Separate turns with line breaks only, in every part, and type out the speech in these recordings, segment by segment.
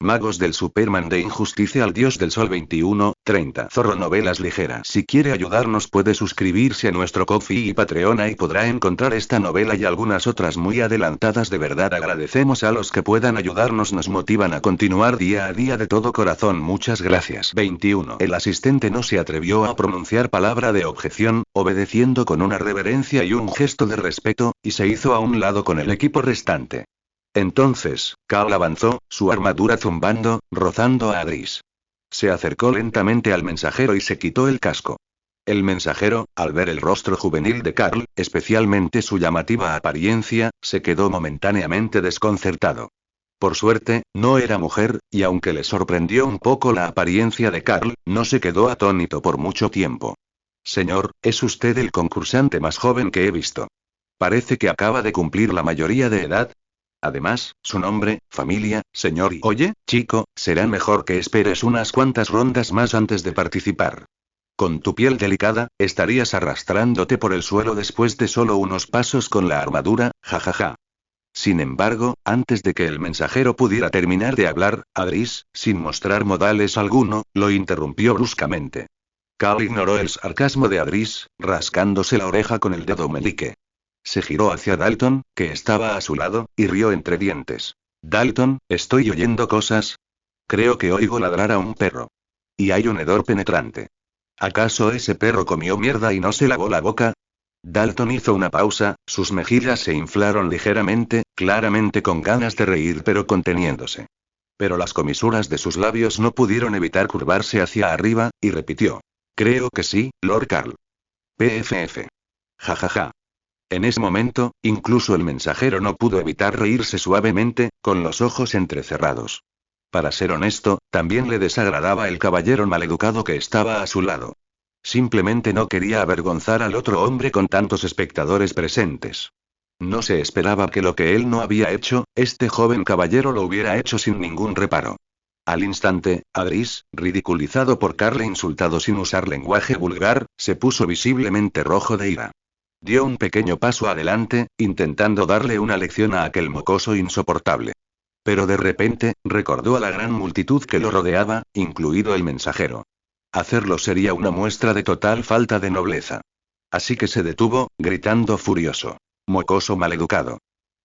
Magos del Superman de Injusticia al Dios del Sol 21:30. Zorro Novelas Ligeras. Si quiere ayudarnos puede suscribirse a nuestro Ko-fi y Patreon y podrá encontrar esta novela y algunas otras muy adelantadas. De verdad agradecemos a los que puedan ayudarnos, nos motivan a continuar día a día de todo corazón. Muchas gracias. 21. El asistente no se atrevió a pronunciar palabra de objeción, obedeciendo con una reverencia y un gesto de respeto, y se hizo a un lado con el equipo restante. Entonces, Carl avanzó, su armadura zumbando, rozando a Adris. Se acercó lentamente al mensajero y se quitó el casco. El mensajero, al ver el rostro juvenil de Carl, especialmente su llamativa apariencia, se quedó momentáneamente desconcertado. Por suerte, no era mujer, y aunque le sorprendió un poco la apariencia de Carl, no se quedó atónito por mucho tiempo. Señor, es usted el concursante más joven que he visto. Parece que acaba de cumplir la mayoría de edad. Además, su nombre, familia, señor y... Oye, chico, será mejor que esperes unas cuantas rondas más antes de participar. Con tu piel delicada, estarías arrastrándote por el suelo después de solo unos pasos con la armadura, jajaja. Sin embargo, antes de que el mensajero pudiera terminar de hablar, Adris, sin mostrar modales alguno, lo interrumpió bruscamente. Cal ignoró el sarcasmo de Adris, rascándose la oreja con el dedo meñique. Se giró hacia Dalton, que estaba a su lado, y rió entre dientes. Dalton, ¿estoy oyendo cosas? Creo que oigo ladrar a un perro. Y hay un hedor penetrante. ¿Acaso ese perro comió mierda y no se lavó la boca? Dalton hizo una pausa, sus mejillas se inflaron ligeramente, claramente con ganas de reír pero conteniéndose. Pero las comisuras de sus labios no pudieron evitar curvarse hacia arriba, y repitió. Creo que sí, Lord Carl. PFF. Jajaja. En ese momento, incluso el mensajero no pudo evitar reírse suavemente, con los ojos entrecerrados. Para ser honesto, también le desagradaba el caballero maleducado que estaba a su lado. Simplemente no quería avergonzar al otro hombre con tantos espectadores presentes. No se esperaba que lo que él no había hecho, este joven caballero lo hubiera hecho sin ningún reparo. Al instante, Adris, ridiculizado por Carl e insultado sin usar lenguaje vulgar, se puso visiblemente rojo de ira. Dio un pequeño paso adelante, intentando darle una lección a aquel mocoso insoportable. Pero de repente, recordó a la gran multitud que lo rodeaba, incluido el mensajero. Hacerlo sería una muestra de total falta de nobleza. Así que se detuvo, gritando furioso. Mocoso maleducado.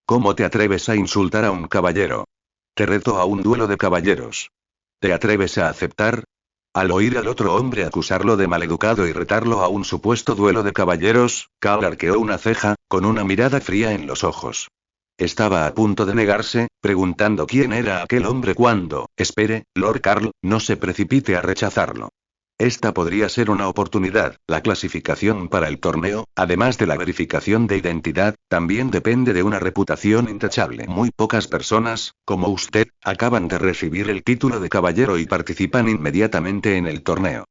¿Cómo te atreves a insultar a un caballero? Te reto a un duelo de caballeros. ¿Te atreves a aceptar? Al oír al otro hombre acusarlo de maleducado y retarlo a un supuesto duelo de caballeros, Carl arqueó una ceja, con una mirada fría en los ojos. Estaba a punto de negarse, preguntando quién era aquel hombre cuando, espere, Lord Carl, no se precipite a rechazarlo. Esta podría ser una oportunidad. La clasificación para el torneo, además de la verificación de identidad, también depende de una reputación intachable. Muy pocas personas, como usted, acaban de recibir el título de caballero y participan inmediatamente en el torneo.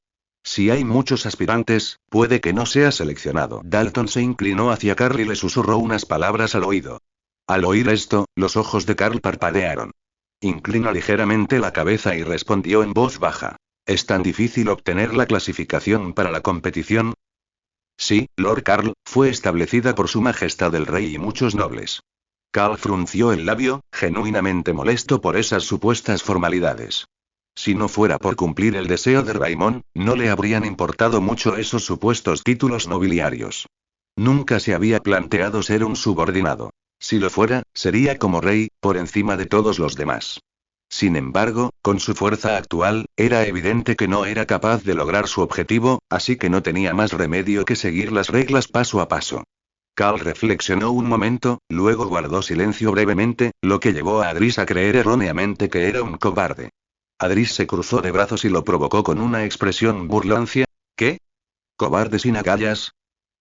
Si hay muchos aspirantes, puede que no sea seleccionado. Dalton se inclinó hacia Carl y le susurró unas palabras al oído. Al oír esto, los ojos de Carl parpadearon. Inclinó ligeramente la cabeza y respondió en voz baja. ¿Es tan difícil obtener la clasificación para la competición? Sí, Lord Carl, fue establecida por Su Majestad el Rey y muchos nobles. Carl frunció el labio, genuinamente molesto por esas supuestas formalidades. Si no fuera por cumplir el deseo de Raymond, no le habrían importado mucho esos supuestos títulos nobiliarios. Nunca se había planteado ser un subordinado. Si lo fuera, sería como rey, por encima de todos los demás. Sin embargo, con su fuerza actual, era evidente que no era capaz de lograr su objetivo, así que no tenía más remedio que seguir las reglas paso a paso. Carl reflexionó un momento, luego guardó silencio brevemente, lo que llevó a Adris a creer erróneamente que era un cobarde. Adris se cruzó de brazos y lo provocó con una expresión burlancia. ¿Qué? ¿Cobarde sin agallas?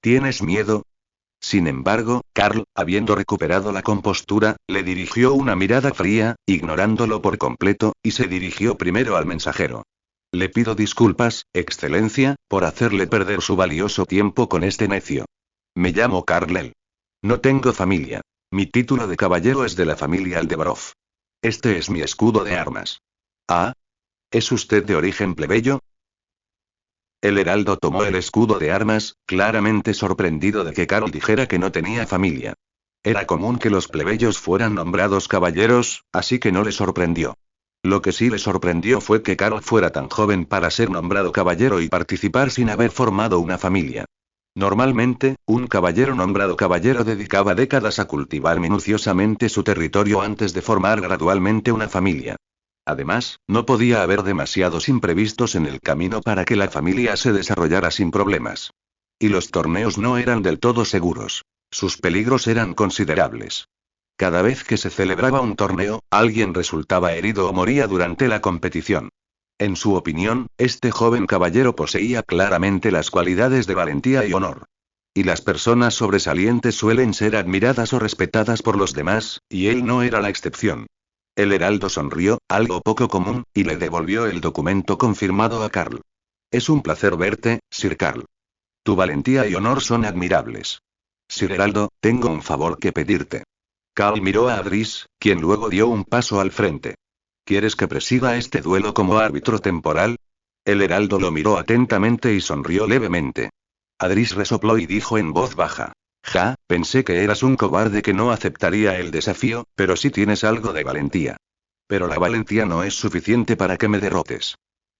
¿Tienes miedo? Sin embargo, Carl, habiendo recuperado la compostura, le dirigió una mirada fría, ignorándolo por completo, y se dirigió primero al mensajero. Le pido disculpas, Excelencia, por hacerle perder su valioso tiempo con este necio. Me llamo Carlel. No tengo familia. Mi título de caballero es de la familia Aldebarov. Este es mi escudo de armas. Ah. ¿Es usted de origen plebeyo? El heraldo tomó el escudo de armas, claramente sorprendido de que Carl dijera que no tenía familia. Era común que los plebeyos fueran nombrados caballeros, así que no le sorprendió. Lo que sí le sorprendió fue que Carl fuera tan joven para ser nombrado caballero y participar sin haber formado una familia. Normalmente, un caballero nombrado caballero dedicaba décadas a cultivar minuciosamente su territorio antes de formar gradualmente una familia. Además, no podía haber demasiados imprevistos en el camino para que la familia se desarrollara sin problemas. Y los torneos no eran del todo seguros. Sus peligros eran considerables. Cada vez que se celebraba un torneo, alguien resultaba herido o moría durante la competición. En su opinión, este joven caballero poseía claramente las cualidades de valentía y honor. Y las personas sobresalientes suelen ser admiradas o respetadas por los demás, y él no era la excepción. El heraldo sonrió, algo poco común, y le devolvió el documento confirmado a Carl. Es un placer verte, Sir Carl. Tu valentía y honor son admirables. Sir Heraldo, tengo un favor que pedirte. Carl miró a Adris, quien luego dio un paso al frente. ¿Quieres que presida este duelo como árbitro temporal? El heraldo lo miró atentamente y sonrió levemente. Adris resopló y dijo en voz baja. Ja, pensé que eras un cobarde que no aceptaría el desafío, pero sí tienes algo de valentía. Pero la valentía no es suficiente para que me derrotes.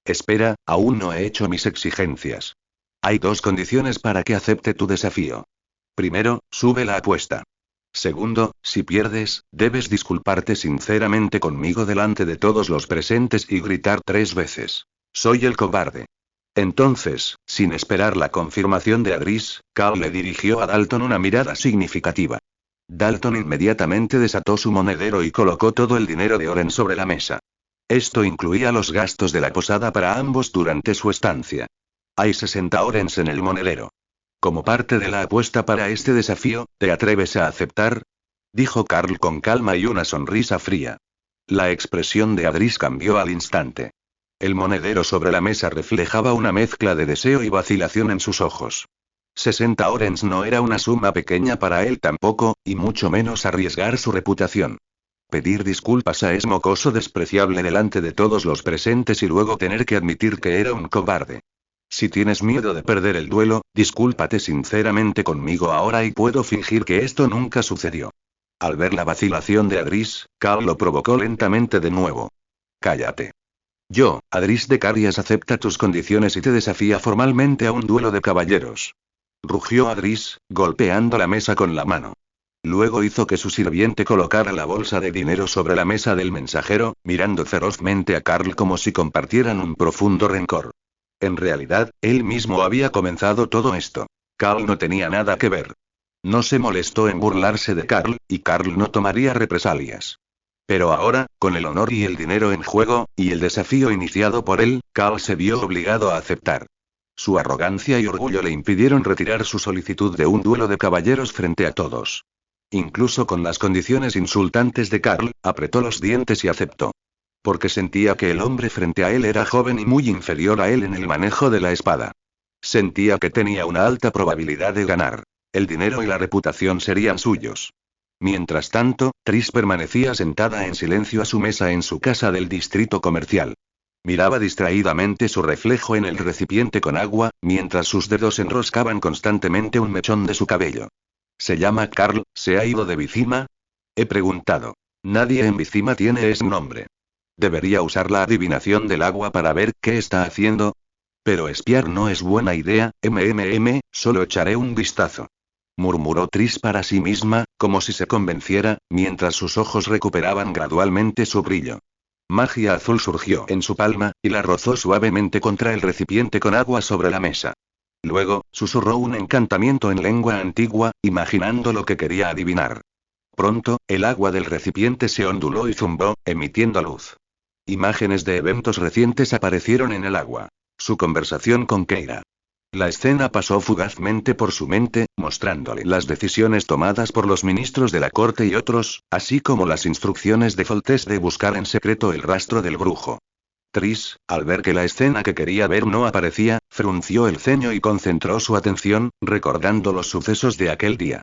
Espera, aún no he hecho mis exigencias. Hay dos condiciones para que acepte tu desafío. Primero, sube la apuesta. Segundo, si pierdes, debes disculparte sinceramente conmigo delante de todos los presentes y gritar 3 veces. Soy el cobarde. Entonces, sin esperar la confirmación de Adris, Carl le dirigió a Dalton una mirada significativa. Dalton inmediatamente desató su monedero y colocó todo el dinero de Oren sobre la mesa. Esto incluía los gastos de la posada para ambos durante su estancia. Hay 60 Orens en el monedero. Como parte de la apuesta para este desafío, ¿te atreves a aceptar? Dijo Carl con calma y una sonrisa fría. La expresión de Adris cambió al instante. El monedero sobre la mesa reflejaba una mezcla de deseo y vacilación en sus ojos. 60 Orens no era una suma pequeña para él tampoco, y mucho menos arriesgar su reputación. Pedir disculpas a es mocoso despreciable delante de todos los presentes y luego tener que admitir que era un cobarde. Si tienes miedo de perder el duelo, discúlpate sinceramente conmigo ahora y puedo fingir que esto nunca sucedió. Al ver la vacilación de Adris, Carl lo provocó lentamente de nuevo. Cállate. Yo, Adris de Carias, acepta tus condiciones y te desafía formalmente a un duelo de caballeros. Rugió Adris, golpeando la mesa con la mano. Luego hizo que su sirviente colocara la bolsa de dinero sobre la mesa del mensajero, mirando ferozmente a Carl como si compartieran un profundo rencor. En realidad, él mismo había comenzado todo esto. Carl no tenía nada que ver. No se molestó en burlarse de Carl, y Carl no tomaría represalias. Pero ahora, con el honor y el dinero en juego, y el desafío iniciado por él, Carl se vio obligado a aceptar. Su arrogancia y orgullo le impidieron retirar su solicitud de un duelo de caballeros frente a todos. Incluso con las condiciones insultantes de Carl, apretó los dientes y aceptó. Porque sentía que el hombre frente a él era joven y muy inferior a él en el manejo de la espada. Sentía que tenía una alta probabilidad de ganar. El dinero y la reputación serían suyos. Mientras tanto, Tris permanecía sentada en silencio a su mesa en su casa del distrito comercial. Miraba distraídamente su reflejo en el recipiente con agua, mientras sus dedos enroscaban constantemente un mechón de su cabello. ¿Se llama Carl? ¿Se ha ido de Vizima? He preguntado. Nadie en Vizima tiene ese nombre. ¿Debería usar la adivinación del agua para ver qué está haciendo? Pero espiar no es buena idea, solo echaré un vistazo. Murmuró Tris para sí misma, como si se convenciera, mientras sus ojos recuperaban gradualmente su brillo. Magia azul surgió en su palma, y la rozó suavemente contra el recipiente con agua sobre la mesa. Luego, susurró un encantamiento en lengua antigua, imaginando lo que quería adivinar. Pronto, el agua del recipiente se onduló y zumbó, emitiendo luz. Imágenes de eventos recientes aparecieron en el agua. Su conversación con Keira. La escena pasó fugazmente por su mente, mostrándole las decisiones tomadas por los ministros de la corte y otros, así como las instrucciones de Foltest de buscar en secreto el rastro del brujo. Tris, al ver que la escena que quería ver no aparecía, frunció el ceño y concentró su atención, recordando los sucesos de aquel día.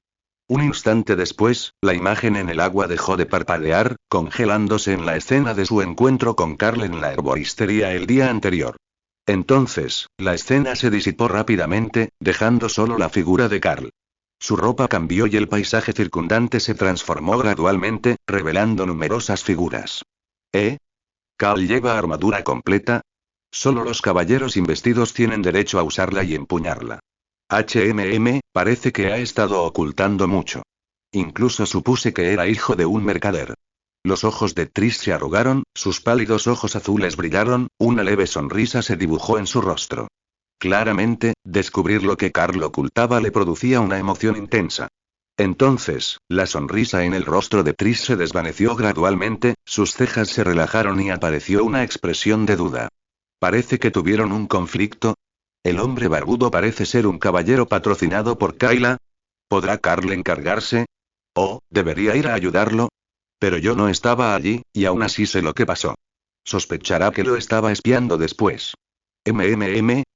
Un instante después, la imagen en el agua dejó de parpadear, congelándose en la escena de su encuentro con Carl en la herboristería el día anterior. Entonces, la escena se disipó rápidamente, dejando solo la figura de Carl. Su ropa cambió y el paisaje circundante se transformó gradualmente, revelando numerosas figuras. ¿Cal lleva armadura completa? Solo los caballeros investidos tienen derecho a usarla y empuñarla. Parece que ha estado ocultando mucho. Incluso supuse que era hijo de un mercader. Los ojos de Triss se arrugaron, sus pálidos ojos azules brillaron, una leve sonrisa se dibujó en su rostro. Claramente, descubrir lo que Carl ocultaba le producía una emoción intensa. Entonces, la sonrisa en el rostro de Triss se desvaneció gradualmente, sus cejas se relajaron y apareció una expresión de duda. Parece que tuvieron un conflicto. El hombre barbudo parece ser un caballero patrocinado por Kayla. ¿Podrá Carl encargarse? ¿O, debería ir a ayudarlo? Pero yo no estaba allí, y aún así sé lo que pasó. Sospechará que lo estaba espiando después.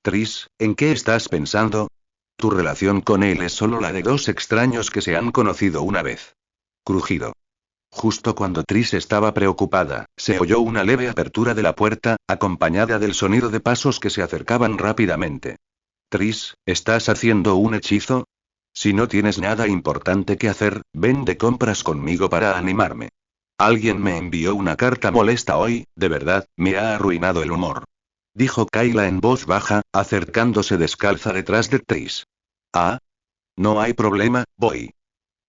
Triss, ¿en qué estás pensando? Tu relación con él es solo la de dos extraños que se han conocido una vez. Crujido. Justo cuando Triss estaba preocupada, se oyó una leve apertura de la puerta, acompañada del sonido de pasos que se acercaban rápidamente. Triss, ¿estás haciendo un hechizo? Si no tienes nada importante que hacer, ven de compras conmigo para animarme. Alguien me envió una carta molesta hoy, de verdad, me ha arruinado el humor. Dijo Kayla en voz baja, acercándose descalza detrás de Triss. Ah. No hay problema, voy.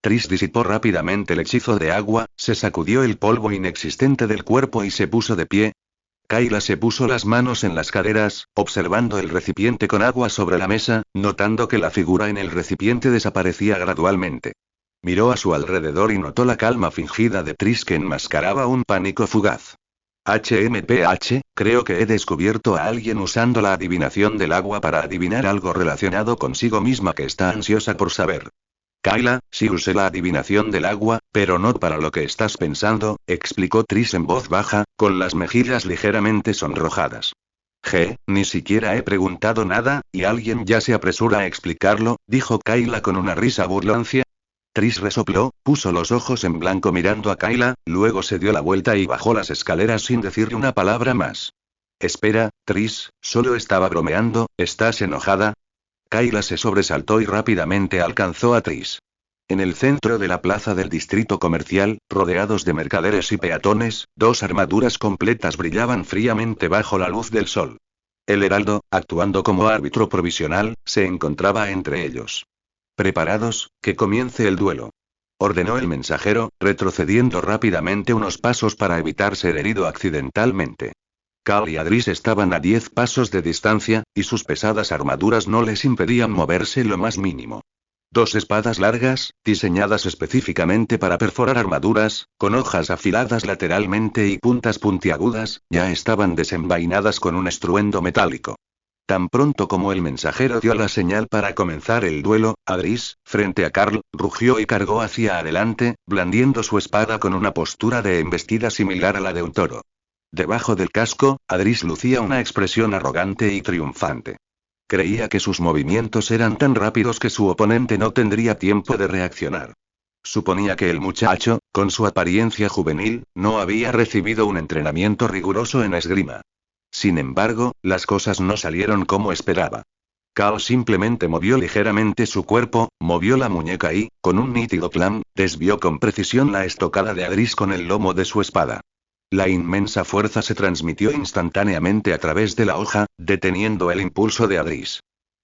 Triss disipó rápidamente el hechizo de agua, se sacudió el polvo inexistente del cuerpo y se puso de pie. Kayla se puso las manos en las caderas, observando el recipiente con agua sobre la mesa, notando que la figura en el recipiente desaparecía gradualmente. Miró a su alrededor y notó la calma fingida de Triss que enmascaraba un pánico fugaz. Creo que he descubierto a alguien usando la adivinación del agua para adivinar algo relacionado consigo misma que está ansiosa por saber. Kayla, sí usé la adivinación del agua, pero no para lo que estás pensando, explicó Triss en voz baja, con las mejillas ligeramente sonrojadas. Ni siquiera he preguntado nada, y alguien ya se apresura a explicarlo, dijo Kayla con una risa burlancia. Triss resopló, puso los ojos en blanco mirando a Kayla, luego se dio la vuelta y bajó las escaleras sin decirle una palabra más. Espera, Triss, solo estaba bromeando, ¿estás enojada? Kayla se sobresaltó y rápidamente alcanzó a Triss. En el centro de la plaza del distrito comercial, rodeados de mercaderes y peatones, dos armaduras completas brillaban fríamente bajo la luz del sol. El heraldo, actuando como árbitro provisional, se encontraba entre ellos. «Preparados, que comience el duelo», ordenó el mensajero, retrocediendo rápidamente unos pasos para evitar ser herido accidentalmente. Cal y Adris estaban a 10 pasos de distancia, y sus pesadas armaduras no les impedían moverse lo más mínimo. Dos espadas largas, diseñadas específicamente para perforar armaduras, con hojas afiladas lateralmente y puntas puntiagudas, ya estaban desenvainadas con un estruendo metálico. Tan pronto como el mensajero dio la señal para comenzar el duelo, Adris, frente a Carl, rugió y cargó hacia adelante, blandiendo su espada con una postura de embestida similar a la de un toro. Debajo del casco, Adris lucía una expresión arrogante y triunfante. Creía que sus movimientos eran tan rápidos que su oponente no tendría tiempo de reaccionar. Suponía que el muchacho, con su apariencia juvenil, no había recibido un entrenamiento riguroso en esgrima. Sin embargo, las cosas no salieron como esperaba. Cal simplemente movió ligeramente su cuerpo, movió la muñeca y, con un nítido plan, desvió con precisión la estocada de Adris con el lomo de su espada. La inmensa fuerza se transmitió instantáneamente a través de la hoja, deteniendo el impulso de Adris.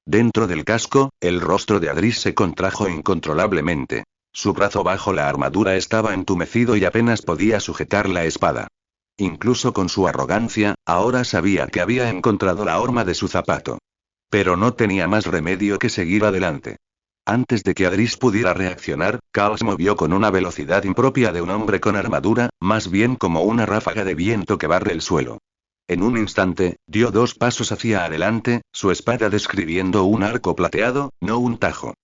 Dentro del casco, el rostro de Adris se contrajo incontrolablemente. Su brazo bajo la armadura estaba entumecido y apenas podía sujetar la espada. Incluso con su arrogancia, ahora sabía que había encontrado la horma de su zapato. Pero no tenía más remedio que seguir adelante. Antes de que Adris pudiera reaccionar, Cal se movió con una velocidad impropia de un hombre con armadura, más bien como una ráfaga de viento que barre el suelo. En un instante, dio 2 pasos hacia adelante, su espada describiendo un arco plateado, no un tajo.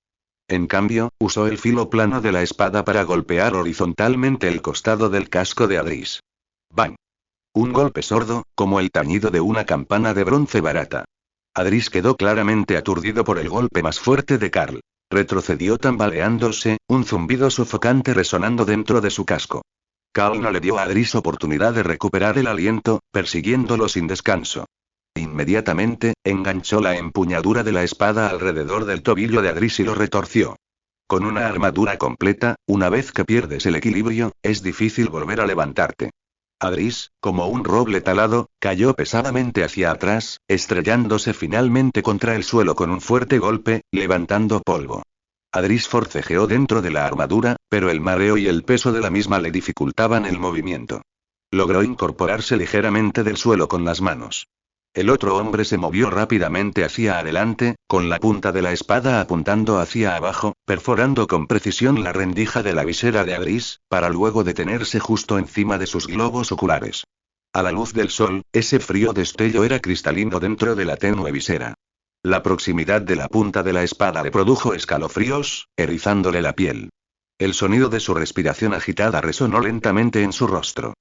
En cambio, usó el filo plano de la espada para golpear horizontalmente el costado del casco de Adris. ¡Bang! Un golpe sordo, como el tañido de una campana de bronce barata. Adris quedó claramente aturdido por el golpe más fuerte de Carl. Retrocedió tambaleándose, un zumbido sofocante resonando dentro de su casco. Carl no le dio a Adris oportunidad de recuperar el aliento, persiguiéndolo sin descanso. Inmediatamente, enganchó la empuñadura de la espada alrededor del tobillo de Adris y lo retorció. Con una armadura completa, una vez que pierdes el equilibrio, es difícil volver a levantarte. Adris, como un roble talado, cayó pesadamente hacia atrás, estrellándose finalmente contra el suelo con un fuerte golpe, levantando polvo. Adris forcejeó dentro de la armadura, pero el mareo y el peso de la misma le dificultaban el movimiento. Logró incorporarse ligeramente del suelo con las manos. El otro hombre se movió rápidamente hacia adelante, con la punta de la espada apuntando hacia abajo, perforando con precisión la rendija de la visera de Adris, para luego detenerse justo encima de sus globos oculares. A la luz del sol, ese frío destello era cristalino dentro de la tenue visera. La proximidad de la punta de la espada le produjo escalofríos, erizándole la piel. El sonido de su respiración agitada resonó lentamente en su rostro.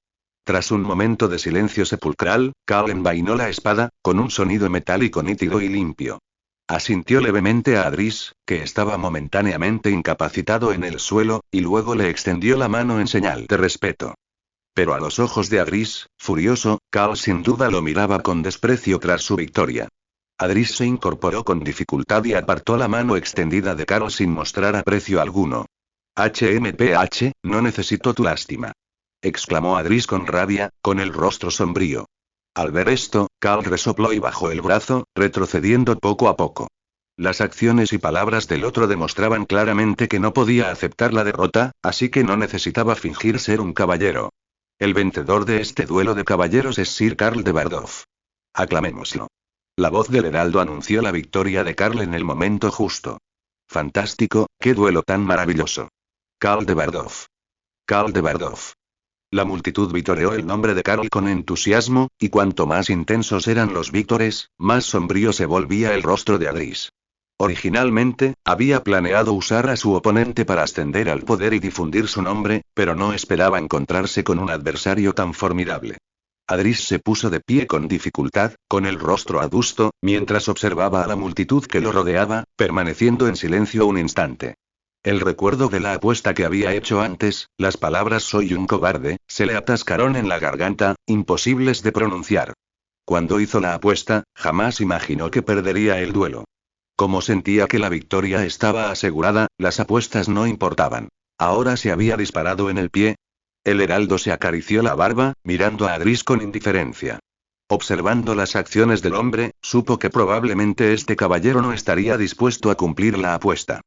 Tras un momento de silencio sepulcral, Carl envainó la espada, con un sonido metálico nítido y limpio. Asintió levemente a Adris, que estaba momentáneamente incapacitado en el suelo, y luego le extendió la mano en señal de respeto. Pero a los ojos de Adris, furioso, Carl sin duda lo miraba con desprecio tras su victoria. Adris se incorporó con dificultad y apartó la mano extendida de Carl sin mostrar aprecio alguno. HMPH, no necesito tu lástima, exclamó Adris con rabia, con el rostro sombrío. Al ver esto, Carl resopló y bajó el brazo, retrocediendo poco a poco. Las acciones y palabras del otro demostraban claramente que no podía aceptar la derrota, así que no necesitaba fingir ser un caballero. El vencedor de este duelo de caballeros es Sir Carl de Bardolph. Aclamémoslo. La voz del heraldo anunció la victoria de Carl en el momento justo. Fantástico, qué duelo tan maravilloso. Carl de Bardolph. Carl de Bardolph. La multitud vitoreó el nombre de Carl con entusiasmo, y cuanto más intensos eran los vítores, más sombrío se volvía el rostro de Adris. Originalmente, había planeado usar a su oponente para ascender al poder y difundir su nombre, pero no esperaba encontrarse con un adversario tan formidable. Adris se puso de pie con dificultad, con el rostro adusto, mientras observaba a la multitud que lo rodeaba, permaneciendo en silencio un instante. El recuerdo de la apuesta que había hecho antes, las palabras "soy un cobarde", se le atascaron en la garganta, imposibles de pronunciar. Cuando hizo la apuesta, jamás imaginó que perdería el duelo. Como sentía que la victoria estaba asegurada, las apuestas no importaban. Ahora se había disparado en el pie. El heraldo se acarició la barba, mirando a Adris con indiferencia. Observando las acciones del hombre, supo que probablemente este caballero no estaría dispuesto a cumplir la apuesta.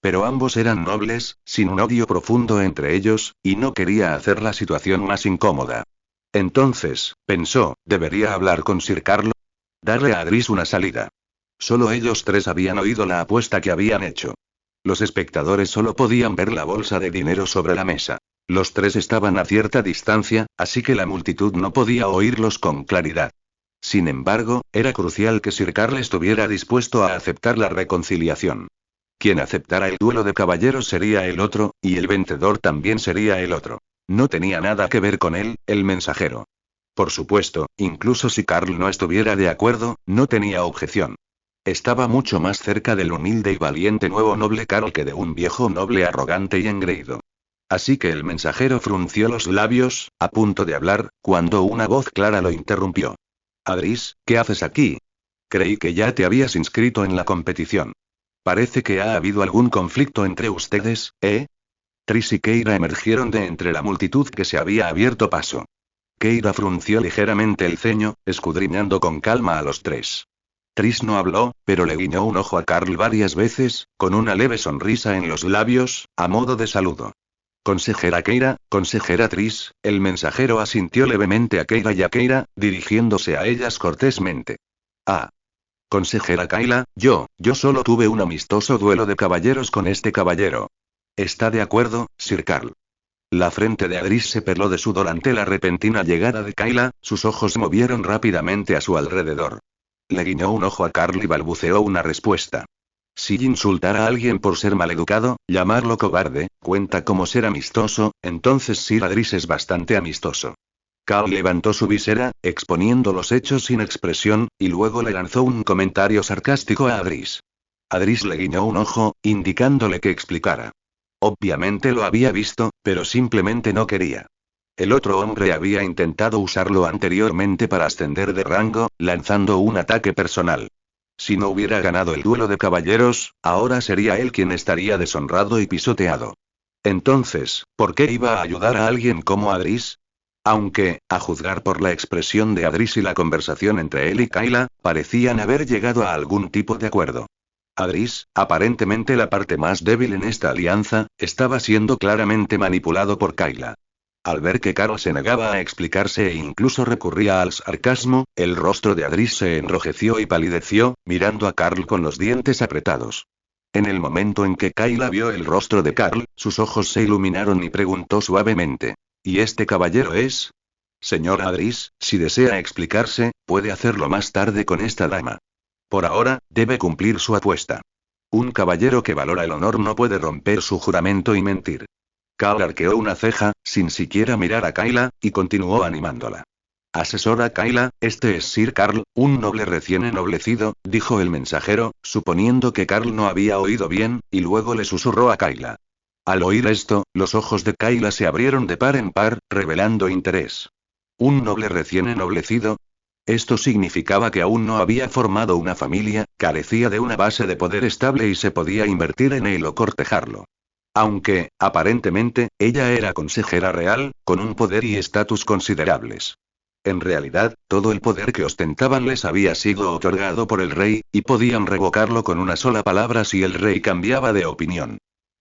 Pero ambos eran nobles, sin un odio profundo entre ellos, y no quería hacer la situación más incómoda. Entonces, pensó, ¿debería hablar con Sir Carl? Darle a Adris una salida. Solo ellos tres habían oído la apuesta que habían hecho. Los espectadores solo podían ver la bolsa de dinero sobre la mesa. Los tres estaban a cierta distancia, así que la multitud no podía oírlos con claridad. Sin embargo, era crucial que Sir Carl estuviera dispuesto a aceptar la reconciliación. Quien aceptara el duelo de caballeros sería el otro, y el vencedor también sería el otro. No tenía nada que ver con él, el mensajero. Por supuesto, incluso si Carl no estuviera de acuerdo, no tenía objeción. Estaba mucho más cerca del humilde y valiente nuevo noble Carl que de un viejo noble arrogante y engreído. Así que el mensajero frunció los labios, a punto de hablar, cuando una voz clara lo interrumpió. Adris, ¿qué haces aquí? Creí que ya te habías inscrito en la competición. Parece que ha habido algún conflicto entre ustedes, ¿eh? Tris y Keira emergieron de entre la multitud que se había abierto paso. Keira frunció ligeramente el ceño, escudriñando con calma a los tres. Tris no habló, pero le guiñó un ojo a Carl varias veces, con una leve sonrisa en los labios, a modo de saludo. Consejera Keira, consejera Tris, el mensajero asintió levemente a Keira y a Keira, dirigiéndose a ellas cortésmente. Ah. Consejera Kayla, yo solo tuve un amistoso duelo de caballeros con este caballero. ¿Está de acuerdo, Sir Carl? La frente de Adris se peló de sudor ante la repentina llegada de Kayla, sus ojos movieron rápidamente a su alrededor. Le guiñó un ojo a Carl y balbuceó una respuesta. Si insultar a alguien por ser maleducado, llamarlo cobarde, cuenta como ser amistoso, entonces Sir Adris es bastante amistoso. Carl levantó su visera, exponiendo los hechos sin expresión, y luego le lanzó un comentario sarcástico a Adris. Adris le guiñó un ojo, indicándole que explicara. Obviamente lo había visto, pero simplemente no quería. El otro hombre había intentado usarlo anteriormente para ascender de rango, lanzando un ataque personal. Si no hubiera ganado el duelo de caballeros, ahora sería él quien estaría deshonrado y pisoteado. Entonces, ¿por qué iba a ayudar a alguien como Adris? Aunque, a juzgar por la expresión de Adris y la conversación entre él y Kayla, parecían haber llegado a algún tipo de acuerdo. Adris, aparentemente la parte más débil en esta alianza, estaba siendo claramente manipulado por Kayla. Al ver que Carl se negaba a explicarse e incluso recurría al sarcasmo, el rostro de Adris se enrojeció y palideció, mirando a Carl con los dientes apretados. En el momento en que Kayla vio el rostro de Carl, sus ojos se iluminaron y preguntó suavemente: ¿Y este caballero es? Señor Adris, si desea explicarse, puede hacerlo más tarde con esta dama. Por ahora, debe cumplir su apuesta. Un caballero que valora el honor no puede romper su juramento y mentir. Carl arqueó una ceja, sin siquiera mirar a Kayla, y continuó animándola. Asesora Kayla, este es Sir Carl, un noble recién ennoblecido, dijo el mensajero, suponiendo que Carl no había oído bien, y luego le susurró a Kayla. Al oír esto, los ojos de Kayla se abrieron de par en par, revelando interés. ¿Un noble recién ennoblecido? Esto significaba que aún no había formado una familia, carecía de una base de poder estable y se podía invertir en él o cortejarlo. Aunque, aparentemente, ella era consejera real, con un poder y estatus considerables. En realidad, todo el poder que ostentaban les había sido otorgado por el rey, y podían revocarlo con una sola palabra si el rey cambiaba de opinión.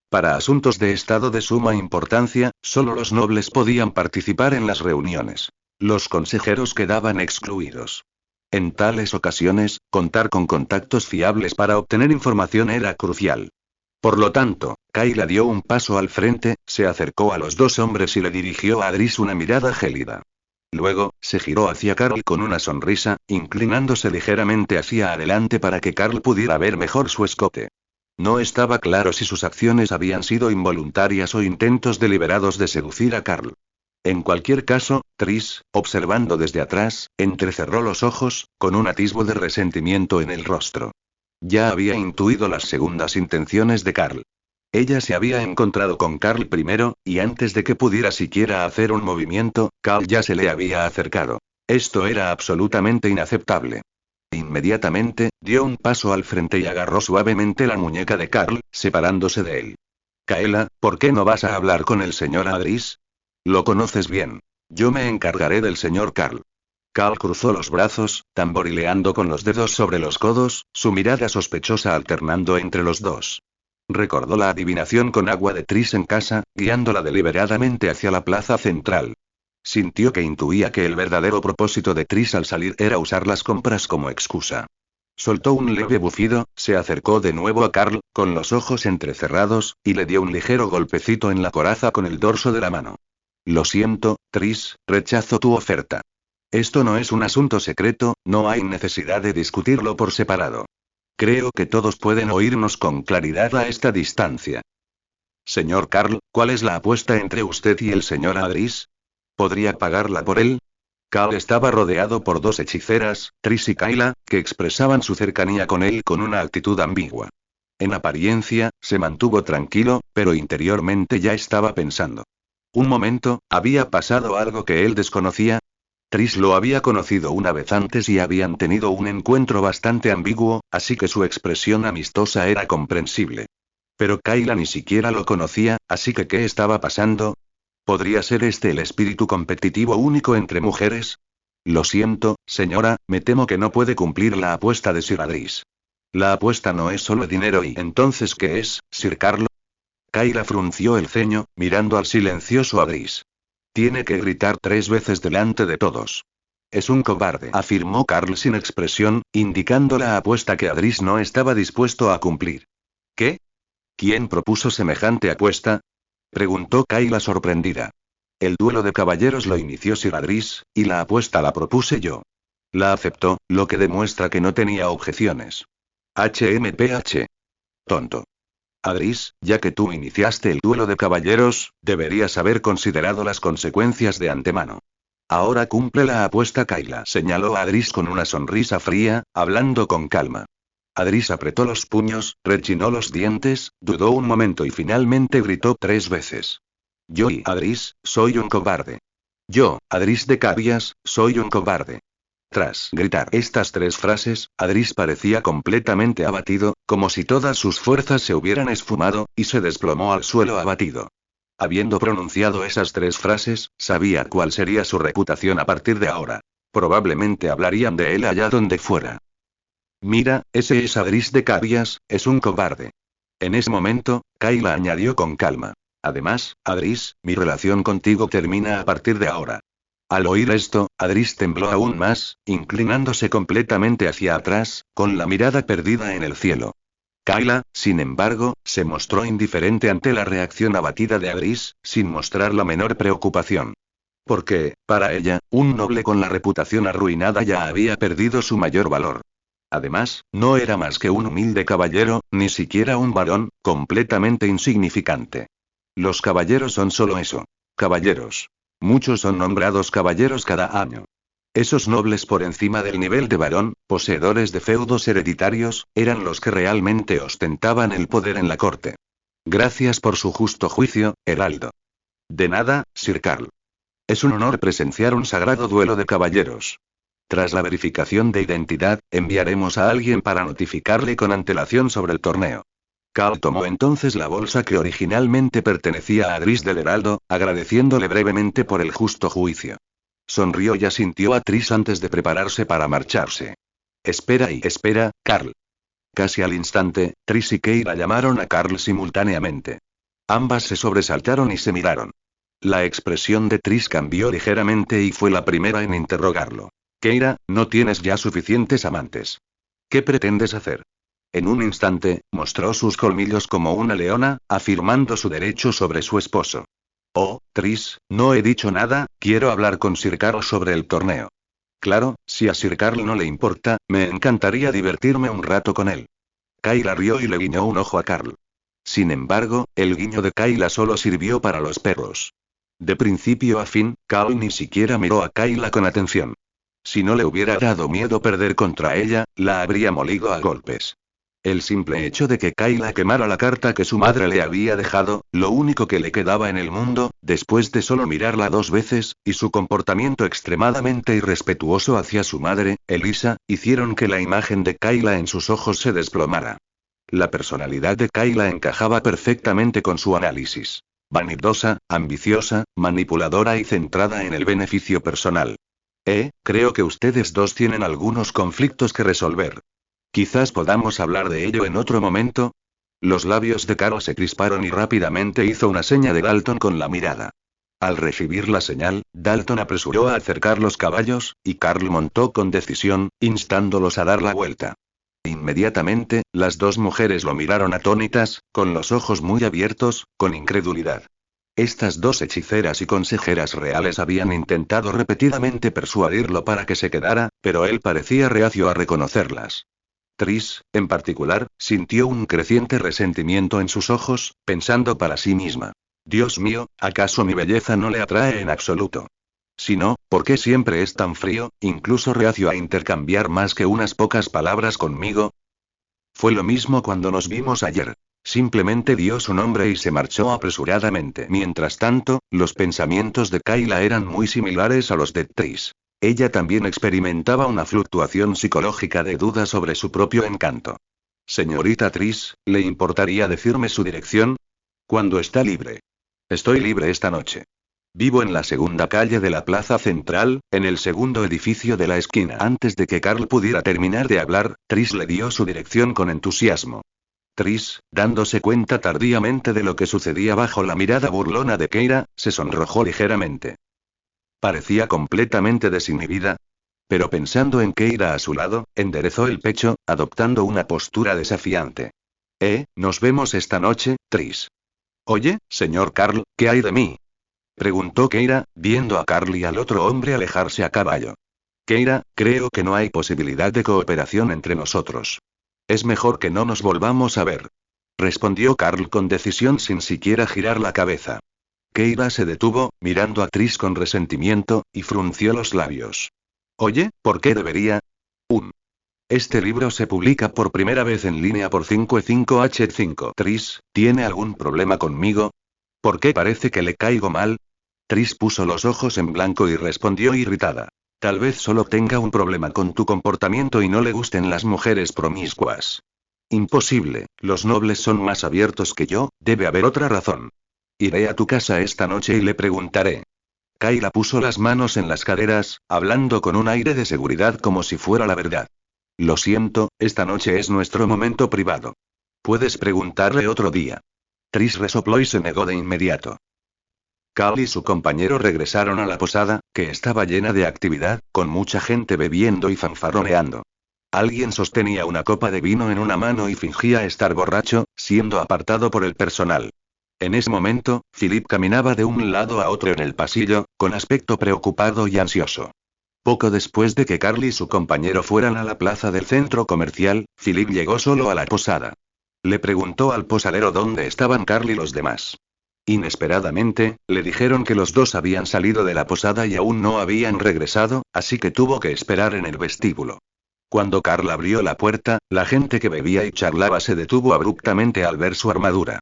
Para asuntos de estado de suma importancia, solo los nobles podían participar en las reuniones. Los consejeros quedaban excluidos. En tales ocasiones, contar con contactos fiables para obtener información era crucial. Por lo tanto, Kayla dio un paso al frente, se acercó a los dos hombres y le dirigió a Adris una mirada gélida. Luego, se giró hacia Carl con una sonrisa, inclinándose ligeramente hacia adelante para que Carl pudiera ver mejor su escote. No estaba claro si sus acciones habían sido involuntarias o intentos deliberados de seducir a Carl. En cualquier caso, Tris, observando desde atrás, entrecerró los ojos, con un atisbo de resentimiento en el rostro. Ya había intuido las segundas intenciones de Carl. Ella se había encontrado con Carl primero, y antes de que pudiera siquiera hacer un movimiento, Carl ya se le había acercado. Esto era absolutamente inaceptable. Inmediatamente, dio un paso al frente y agarró suavemente la muñeca de Carl, separándose de él. Kayla, ¿por qué no vas a hablar con el señor Adris? Lo conoces bien. Yo me encargaré del señor Carl. Carl cruzó los brazos, tamborileando con los dedos sobre los codos, su mirada sospechosa alternando entre los dos. Recordó la adivinación con agua de Tris en casa, guiándola deliberadamente hacia la plaza central. Sintió que intuía que el verdadero propósito de Tris al salir era usar las compras como excusa. Soltó un leve bufido, se acercó de nuevo a Carl, con los ojos entrecerrados, y le dio un ligero golpecito en la coraza con el dorso de la mano. Lo siento, Tris, rechazo tu oferta. Esto no es un asunto secreto, no hay necesidad de discutirlo por separado. Creo que todos pueden oírnos con claridad a esta distancia. Señor Carl, ¿cuál es la apuesta entre usted y el señor Adris? ¿Podría pagarla por él? Carl estaba rodeado por dos hechiceras, Tris y Kayla, que expresaban su cercanía con él con una actitud ambigua. En apariencia, se mantuvo tranquilo, pero interiormente ya estaba pensando. Un momento, ¿había pasado algo que él desconocía? Tris lo había conocido una vez antes y habían tenido un encuentro bastante ambiguo, así que su expresión amistosa era comprensible. Pero Kayla ni siquiera lo conocía, así que ¿qué estaba pasando? ¿Podría ser este el espíritu competitivo único entre mujeres? Lo siento, señora, me temo que no puede cumplir la apuesta de Sir Adris. La apuesta no es solo dinero y ¿entonces qué es, Sir Carl? Kayla frunció el ceño, mirando al silencioso Adris. Tiene que gritar 3 veces delante de todos. Es un cobarde, afirmó Carl sin expresión, indicando la apuesta que Adris no estaba dispuesto a cumplir. ¿Qué? ¿Quién propuso semejante apuesta? Preguntó Kayla sorprendida. El duelo de caballeros lo inició Sir Adris, y la apuesta la propuse yo. La aceptó, lo que demuestra que no tenía objeciones. HMPH. Tonto. Adris, ya que tú iniciaste el duelo de caballeros, deberías haber considerado las consecuencias de antemano. Ahora cumple la apuesta, Kayla, señaló a Adris con una sonrisa fría, hablando con calma. Adris apretó los puños, rechinó los dientes, dudó un momento y finalmente gritó 3 veces. Yo y Adris, soy un cobarde. Yo, Adris de Cabias, soy un cobarde. Tras gritar estas 3 frases, Adris parecía completamente abatido, como si todas sus fuerzas se hubieran esfumado, y se desplomó al suelo abatido. Habiendo pronunciado esas 3 frases, sabía cuál sería su reputación a partir de ahora. Probablemente hablarían de él allá donde fuera. Mira, ese es Adris de Cabias, es un cobarde. En ese momento, Kayla añadió con calma. Además, Adris, mi relación contigo termina a partir de ahora. Al oír esto, Adris tembló aún más, inclinándose completamente hacia atrás, con la mirada perdida en el cielo. Kayla, sin embargo, se mostró indiferente ante la reacción abatida de Adris, sin mostrar la menor preocupación. Porque, para ella, un noble con la reputación arruinada ya había perdido su mayor valor. Además, no era más que un humilde caballero, ni siquiera un varón, completamente insignificante. Los caballeros son solo eso. Caballeros. Muchos son nombrados caballeros cada año. Esos nobles por encima del nivel de varón, poseedores de feudos hereditarios, eran los que realmente ostentaban el poder en la corte. Gracias por su justo juicio, Heraldo. De nada, Sir Carl. Es un honor presenciar un sagrado duelo de caballeros. Tras la verificación de identidad, enviaremos a alguien para notificarle con antelación sobre el torneo. Carl tomó entonces la bolsa que originalmente pertenecía a Adris del Heraldo, agradeciéndole brevemente por el justo juicio. Sonrió y asintió a Tris antes de prepararse para marcharse. Espera, Carl. Casi al instante, Tris y Keira llamaron a Carl simultáneamente. Ambas se sobresaltaron y se miraron. La expresión de Tris cambió ligeramente y fue la primera en interrogarlo. Keira, ¿no tienes ya suficientes amantes? ¿Qué pretendes hacer? En un instante, mostró sus colmillos como una leona, afirmando su derecho sobre su esposo. Oh, Tris, no he dicho nada, quiero hablar con Sir Carl sobre el torneo. Claro, si a Sir Carl no le importa, me encantaría divertirme un rato con él. Kayla rió y le guiñó un ojo a Carl. Sin embargo, el guiño de Kayla solo sirvió para los perros. De principio a fin, Carl ni siquiera miró a Kayla con atención. Si no le hubiera dado miedo perder contra ella, la habría molido a golpes. El simple hecho de que Kayla quemara la carta que su madre le había dejado, lo único que le quedaba en el mundo, después de solo mirarla 2 veces, y su comportamiento extremadamente irrespetuoso hacia su madre, Elisa, hicieron que la imagen de Kayla en sus ojos se desplomara. La personalidad de Kayla encajaba perfectamente con su análisis. Vanidosa, ambiciosa, manipuladora y centrada en el beneficio personal. Creo que ustedes dos tienen algunos conflictos que resolver. Quizás podamos hablar de ello en otro momento. Los labios de Carl se crisparon y rápidamente hizo una seña de Dalton con la mirada. Al recibir la señal, Dalton apresuró a acercar los caballos, y Carl montó con decisión, instándolos a dar la vuelta. Inmediatamente, las 2 mujeres lo miraron atónitas, con los ojos muy abiertos, con incredulidad. Estas 2 hechiceras y consejeras reales habían intentado repetidamente persuadirlo para que se quedara, pero él parecía reacio a reconocerlas. Tris, en particular, sintió un creciente resentimiento en sus ojos, pensando para sí misma. Dios mío, ¿acaso mi belleza no le atrae en absoluto? Si no, ¿por qué siempre es tan frío, incluso reacio a intercambiar más que unas pocas palabras conmigo? Fue lo mismo cuando nos vimos ayer. Simplemente dio su nombre y se marchó apresuradamente. Mientras tanto, los pensamientos de Kayla eran muy similares a los de Tris. Ella también experimentaba una fluctuación psicológica de duda sobre su propio encanto. Señorita Tris, ¿le importaría decirme su dirección? ¿Cuándo está libre? Estoy libre esta noche. Vivo en la segunda calle de la plaza central, en el segundo edificio de la esquina. Antes de que Carl pudiera terminar de hablar, Tris le dio su dirección con entusiasmo. Tris, dándose cuenta tardíamente de lo que sucedía bajo la mirada burlona de Keira, se sonrojó ligeramente. Parecía completamente desinhibida. Pero pensando en Keira a su lado, enderezó el pecho, adoptando una postura desafiante. Nos vemos esta noche, Tris. Oye, señor Carl, ¿qué hay de mí? Preguntó Keira, viendo a Carl y al otro hombre alejarse a caballo. Keira, creo que no hay posibilidad de cooperación entre nosotros. Es mejor que no nos volvamos a ver. Respondió Carl con decisión sin siquiera girar la cabeza. Keira se detuvo, mirando a Tris con resentimiento, y frunció los labios. Oye, ¿por qué debería? Este libro se publica por primera vez en línea por 5E5H5. Tris, ¿tiene algún problema conmigo? ¿Por qué parece que le caigo mal? Tris puso los ojos en blanco y respondió irritada. Tal vez solo tenga un problema con tu comportamiento y no le gusten las mujeres promiscuas. Imposible, los nobles son más abiertos que yo, debe haber otra razón. Iré a tu casa esta noche y le preguntaré. Kayla puso las manos en las caderas, hablando con un aire de seguridad como si fuera la verdad. Lo siento, esta noche es nuestro momento privado. Puedes preguntarle otro día. Trish resopló y se negó de inmediato. Cal y su compañero regresaron a la posada, que estaba llena de actividad, con mucha gente bebiendo y fanfarroneando. Alguien sostenía una copa de vino en una mano y fingía estar borracho, siendo apartado por el personal. En ese momento, Philip caminaba de un lado a otro en el pasillo, con aspecto preocupado y ansioso. Poco después de que Carl y su compañero fueran a la plaza del centro comercial, Philip llegó solo a la posada. Le preguntó al posadero dónde estaban Carl y los demás. Inesperadamente, le dijeron que los dos habían salido de la posada y aún no habían regresado, así que tuvo que esperar en el vestíbulo. Cuando Carl abrió la puerta, la gente que bebía y charlaba se detuvo abruptamente al ver su armadura.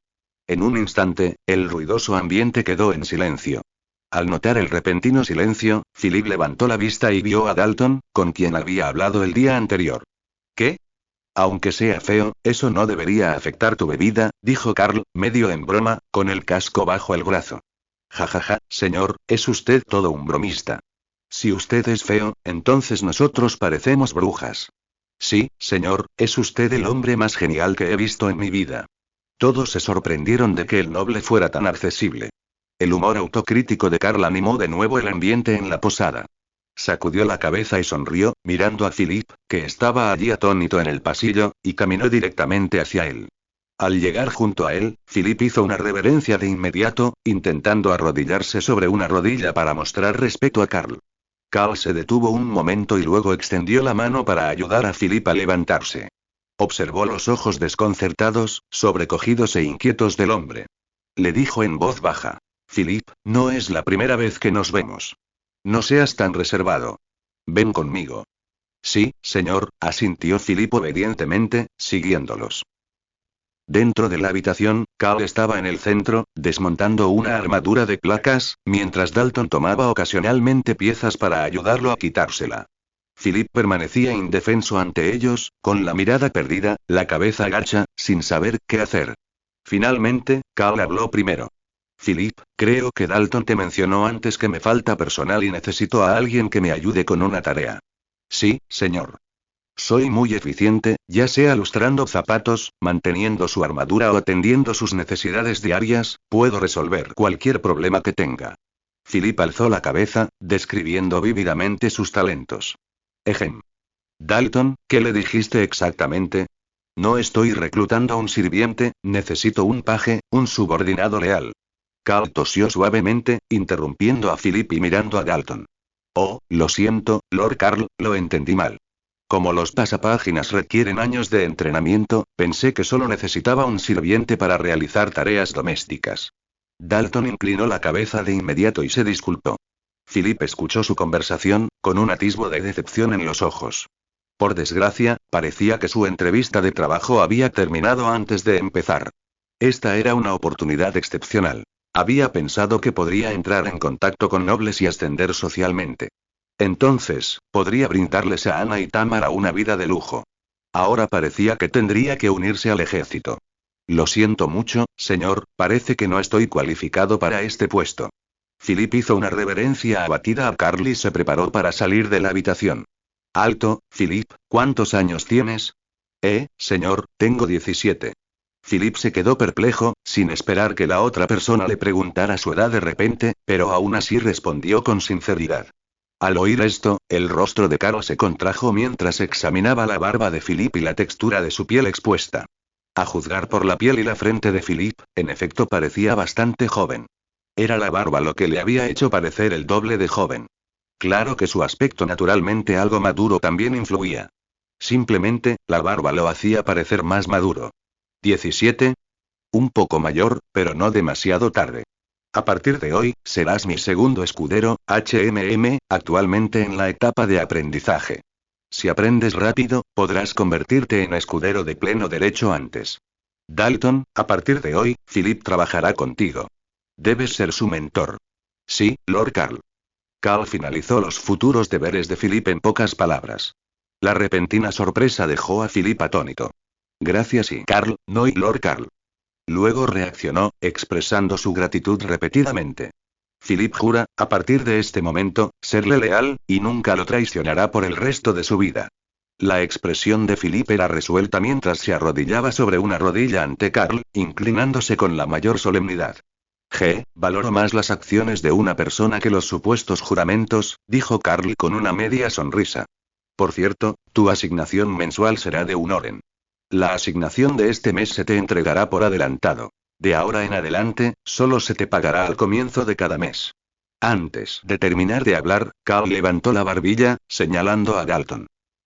En un instante, el ruidoso ambiente quedó en silencio. Al notar el repentino silencio, Philip levantó la vista y vio a Dalton, con quien había hablado el día anterior. ¿Qué? Aunque sea feo, eso no debería afectar tu bebida, dijo Carl, medio en broma, con el casco bajo el brazo. Jajaja, señor, es usted todo un bromista. Si usted es feo, entonces nosotros parecemos brujas. Sí, señor, es usted el hombre más genial que he visto en mi vida. Todos se sorprendieron de que el noble fuera tan accesible. El humor autocrítico de Carl animó de nuevo el ambiente en la posada. Sacudió la cabeza y sonrió, mirando a Philip, que estaba allí atónito en el pasillo, y caminó directamente hacia él. Al llegar junto a él, Philip hizo una reverencia de inmediato, intentando arrodillarse sobre una rodilla para mostrar respeto a Carl. Carl se detuvo un momento y luego extendió la mano para ayudar a Philip a levantarse. Observó los ojos desconcertados, sobrecogidos e inquietos del hombre. Le dijo en voz baja: Philip, no es la primera vez que nos vemos. No seas tan reservado. Ven conmigo. Sí, señor, asintió Philip obedientemente, siguiéndolos. Dentro de la habitación, Cal estaba en el centro, desmontando una armadura de placas, mientras Dalton tomaba ocasionalmente piezas para ayudarlo a quitársela. Philip permanecía indefenso ante ellos, con la mirada perdida, la cabeza gacha, sin saber qué hacer. Finalmente, Cal habló primero. Philip, creo que Dalton te mencionó antes que me falta personal y necesito a alguien que me ayude con una tarea. Sí, señor. Soy muy eficiente, ya sea lustrando zapatos, manteniendo su armadura o atendiendo sus necesidades diarias, puedo resolver cualquier problema que tenga. Philip alzó la cabeza, describiendo vívidamente sus talentos. Ejem. Dalton, ¿qué le dijiste exactamente? No estoy reclutando a un sirviente, necesito un paje, un subordinado leal. Cal tosió suavemente, interrumpiendo a Philip y mirando a Dalton. Oh, lo siento, Lord Carl, lo entendí mal. Como los pasapáginas requieren años de entrenamiento, pensé que solo necesitaba un sirviente para realizar tareas domésticas. Dalton inclinó la cabeza de inmediato y se disculpó. Philip escuchó su conversación, con un atisbo de decepción en los ojos. Por desgracia, parecía que su entrevista de trabajo había terminado antes de empezar. Esta era una oportunidad excepcional. Había pensado que podría entrar en contacto con nobles y ascender socialmente. Entonces, podría brindarles a Anna y Tamara una vida de lujo. Ahora parecía que tendría que unirse al ejército. Lo siento mucho, señor, parece que no estoy cualificado para este puesto. Philip hizo una reverencia abatida a Carl y se preparó para salir de la habitación. Alto, Philip, ¿cuántos años tienes? Señor, tengo 17. Philip se quedó perplejo, sin esperar que la otra persona le preguntara su edad de repente, pero aún así respondió con sinceridad. Al oír esto, el rostro de Carl se contrajo mientras examinaba la barba de Philip y la textura de su piel expuesta. A juzgar por la piel y la frente de Philip, en efecto parecía bastante joven. Era la barba lo que le había hecho parecer el doble de joven. Claro que su aspecto naturalmente algo maduro también influía. Simplemente, la barba lo hacía parecer más maduro. 17. Un poco mayor, pero no demasiado tarde. A partir de hoy, serás mi segundo escudero, actualmente en la etapa de aprendizaje. Si aprendes rápido, podrás convertirte en escudero de pleno derecho antes. Dalton, a partir de hoy, Philip trabajará contigo. Debes ser su mentor. Sí, Lord Carl. Cal finalizó los futuros deberes de Philip en pocas palabras. La repentina sorpresa dejó a Philip atónito. Gracias y Carl, no y Lord Carl. Luego reaccionó, expresando su gratitud repetidamente. Philip jura, a partir de este momento, serle leal, y nunca lo traicionará por el resto de su vida. La expresión de Philip era resuelta mientras se arrodillaba sobre una rodilla ante Carl, inclinándose con la mayor solemnidad. Valoro más las acciones de una persona que los supuestos juramentos, dijo Carl con una media sonrisa. Por cierto, tu asignación mensual será de 1 oren. La asignación de este mes se te entregará por adelantado. De ahora en adelante, solo se te pagará al comienzo de cada mes. Antes de terminar de hablar, Carl levantó la barbilla, señalando a Dalton.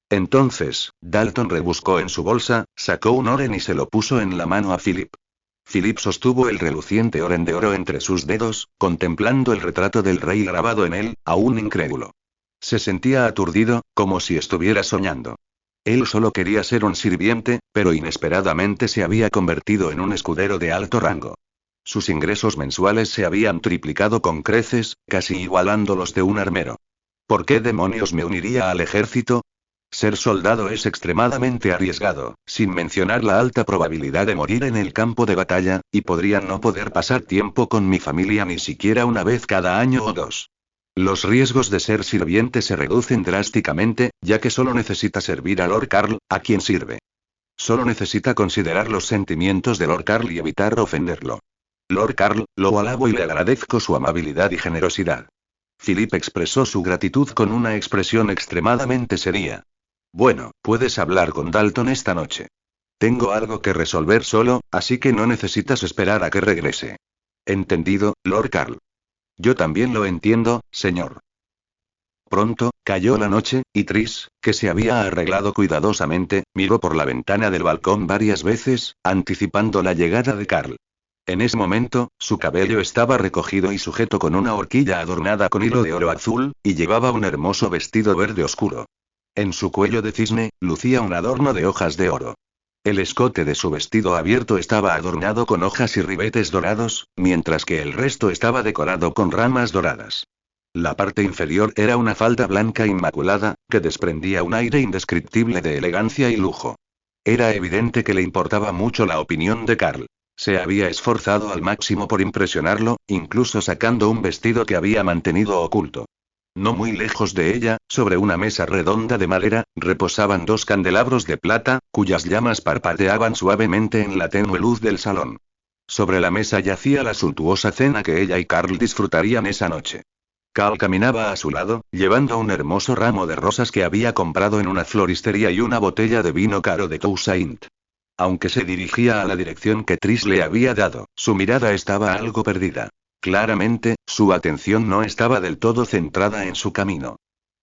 Entonces, Dalton rebuscó en su bolsa, sacó 1 oren y se lo puso en la mano a Philip. Philip sostuvo el reluciente oren de oro entre sus dedos, contemplando el retrato del rey grabado en él, aún incrédulo. Se sentía aturdido, como si estuviera soñando. Él solo quería ser un sirviente, pero inesperadamente se había convertido en un escudero de alto rango. Sus ingresos mensuales se habían triplicado con creces, casi igualando los de un armero. ¿Por qué demonios me uniría al ejército? Ser soldado es extremadamente arriesgado, sin mencionar la alta probabilidad de morir en el campo de batalla, y podría no poder pasar tiempo con mi familia ni siquiera una vez cada año o 2. Los riesgos de ser sirviente se reducen drásticamente, ya que solo necesita servir a Lord Carl, a quien sirve. Solo necesita considerar los sentimientos de Lord Carl y evitar ofenderlo. Lord Carl, lo alabo y le agradezco su amabilidad y generosidad. Philip expresó su gratitud con una expresión extremadamente seria. Bueno, puedes hablar con Dalton esta noche. Tengo algo que resolver solo, así que no necesitas esperar a que regrese. Entendido, Lord Carl. Yo también lo entiendo, señor. Pronto, cayó la noche, y Tris, que se había arreglado cuidadosamente, miró por la ventana del balcón varias veces, anticipando la llegada de Carl. En ese momento, su cabello estaba recogido y sujeto con una horquilla adornada con hilo de oro azul, y llevaba un hermoso vestido verde oscuro. En su cuello de cisne, lucía un adorno de hojas de oro. El escote de su vestido abierto estaba adornado con hojas y ribetes dorados, mientras que el resto estaba decorado con ramas doradas. La parte inferior era una falda blanca inmaculada, que desprendía un aire indescriptible de elegancia y lujo. Era evidente que le importaba mucho la opinión de Carl. Se había esforzado al máximo por impresionarlo, incluso sacando un vestido que había mantenido oculto. No muy lejos de ella, sobre una mesa redonda de madera, reposaban 2 candelabros de plata, cuyas llamas parpadeaban suavemente en la tenue luz del salón. Sobre la mesa yacía la suntuosa cena que ella y Carl disfrutarían esa noche. Carl caminaba a su lado, llevando un hermoso ramo de rosas que había comprado en una floristería y una botella de vino caro de Toussaint. Aunque se dirigía a la dirección que Tris le había dado, su mirada estaba algo perdida. Claramente, su atención no estaba del todo centrada en su camino.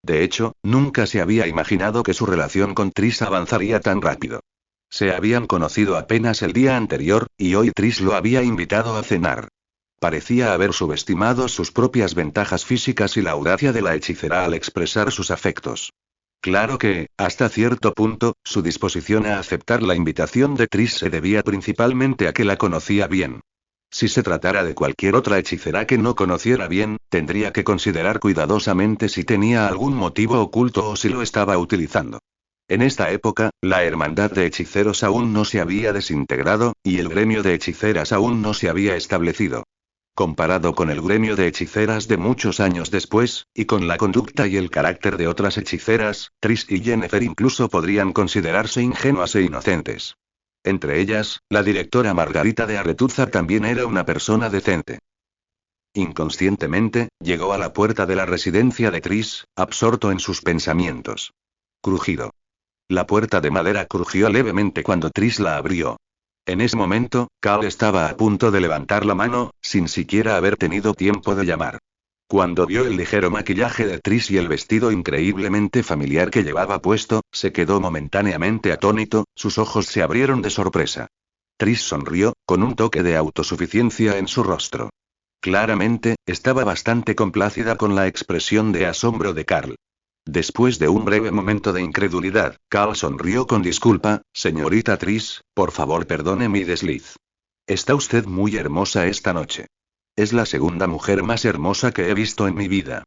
De hecho, nunca se había imaginado que su relación con Tris avanzaría tan rápido. Se habían conocido apenas el día anterior, y hoy Tris lo había invitado a cenar. Parecía haber subestimado sus propias ventajas físicas y la audacia de la hechicera al expresar sus afectos. Claro que, hasta cierto punto, su disposición a aceptar la invitación de Tris se debía principalmente a que la conocía bien. Si se tratara de cualquier otra hechicera que no conociera bien, tendría que considerar cuidadosamente si tenía algún motivo oculto o si lo estaba utilizando. En esta época, la hermandad de hechiceros aún no se había desintegrado, y el gremio de hechiceras aún no se había establecido. Comparado con el gremio de hechiceras de muchos años después, y con la conducta y el carácter de otras hechiceras, Tris y Yennefer incluso podrían considerarse ingenuas e inocentes. Entre ellas, la directora Margarita de Aretuzar también era una persona decente. Inconscientemente, llegó a la puerta de la residencia de Tris, absorto en sus pensamientos. Crujido. La puerta de madera crujió levemente cuando Tris la abrió. En ese momento, Carl estaba a punto de levantar la mano, sin siquiera haber tenido tiempo de llamar. Cuando vio el ligero maquillaje de Tris y el vestido increíblemente familiar que llevaba puesto, se quedó momentáneamente atónito, sus ojos se abrieron de sorpresa. Tris sonrió, con un toque de autosuficiencia en su rostro. Claramente, estaba bastante complacida con la expresión de asombro de Carl. Después de un breve momento de incredulidad, Carl sonrió con disculpa. Señorita Tris, por favor perdone mi desliz. Está usted muy hermosa esta noche. Es la segunda mujer más hermosa que he visto en mi vida.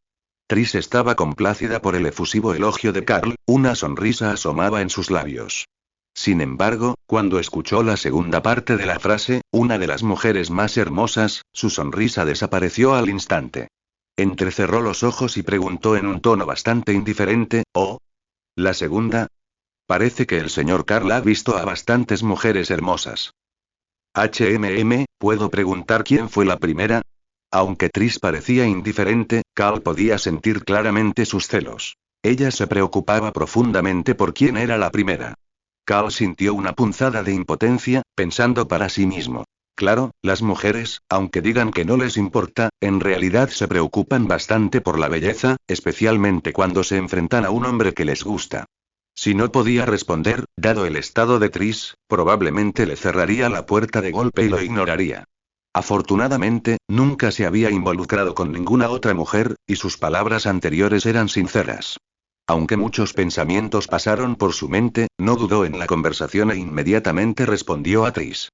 Tris estaba complacida por el efusivo elogio de Carl, una sonrisa asomaba en sus labios. Sin embargo, cuando escuchó la segunda parte de la frase, una de las mujeres más hermosas, su sonrisa desapareció al instante. Entrecerró los ojos y preguntó en un tono bastante indiferente, ¿oh? ¿La segunda? Parece que el señor Carl ha visto a bastantes mujeres hermosas. ¿Puedo preguntar quién fue la primera? Aunque Trish parecía indiferente, Carl podía sentir claramente sus celos. Ella se preocupaba profundamente por quién era la primera. Carl sintió una punzada de impotencia, pensando para sí mismo. Claro, las mujeres, aunque digan que no les importa, en realidad se preocupan bastante por la belleza, especialmente cuando se enfrentan a un hombre que les gusta. Si no podía responder, dado el estado de Trish, probablemente le cerraría la puerta de golpe y lo ignoraría. Afortunadamente, nunca se había involucrado con ninguna otra mujer, y sus palabras anteriores eran sinceras. Aunque muchos pensamientos pasaron por su mente, no dudó en la conversación e inmediatamente respondió a Trish.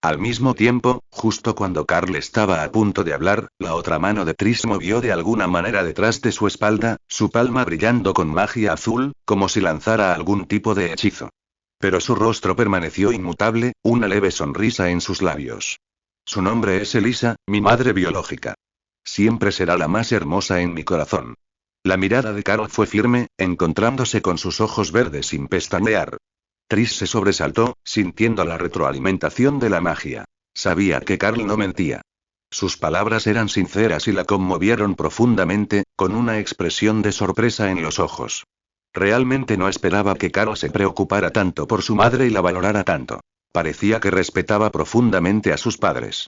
Al mismo tiempo, justo cuando Carl estaba a punto de hablar, la otra mano de Trish movió de alguna manera detrás de su espalda, su palma brillando con magia azul, como si lanzara algún tipo de hechizo. Pero su rostro permaneció inmutable, una leve sonrisa en sus labios. Su nombre es Elisa, mi madre biológica. Siempre será la más hermosa en mi corazón. La mirada de Carl fue firme, encontrándose con sus ojos verdes sin pestañear. Trish se sobresaltó, sintiendo la retroalimentación de la magia. Sabía que Carl no mentía. Sus palabras eran sinceras y la conmovieron profundamente, con una expresión de sorpresa en los ojos. Realmente no esperaba que Carl se preocupara tanto por su madre y la valorara tanto. Parecía que respetaba profundamente a sus padres.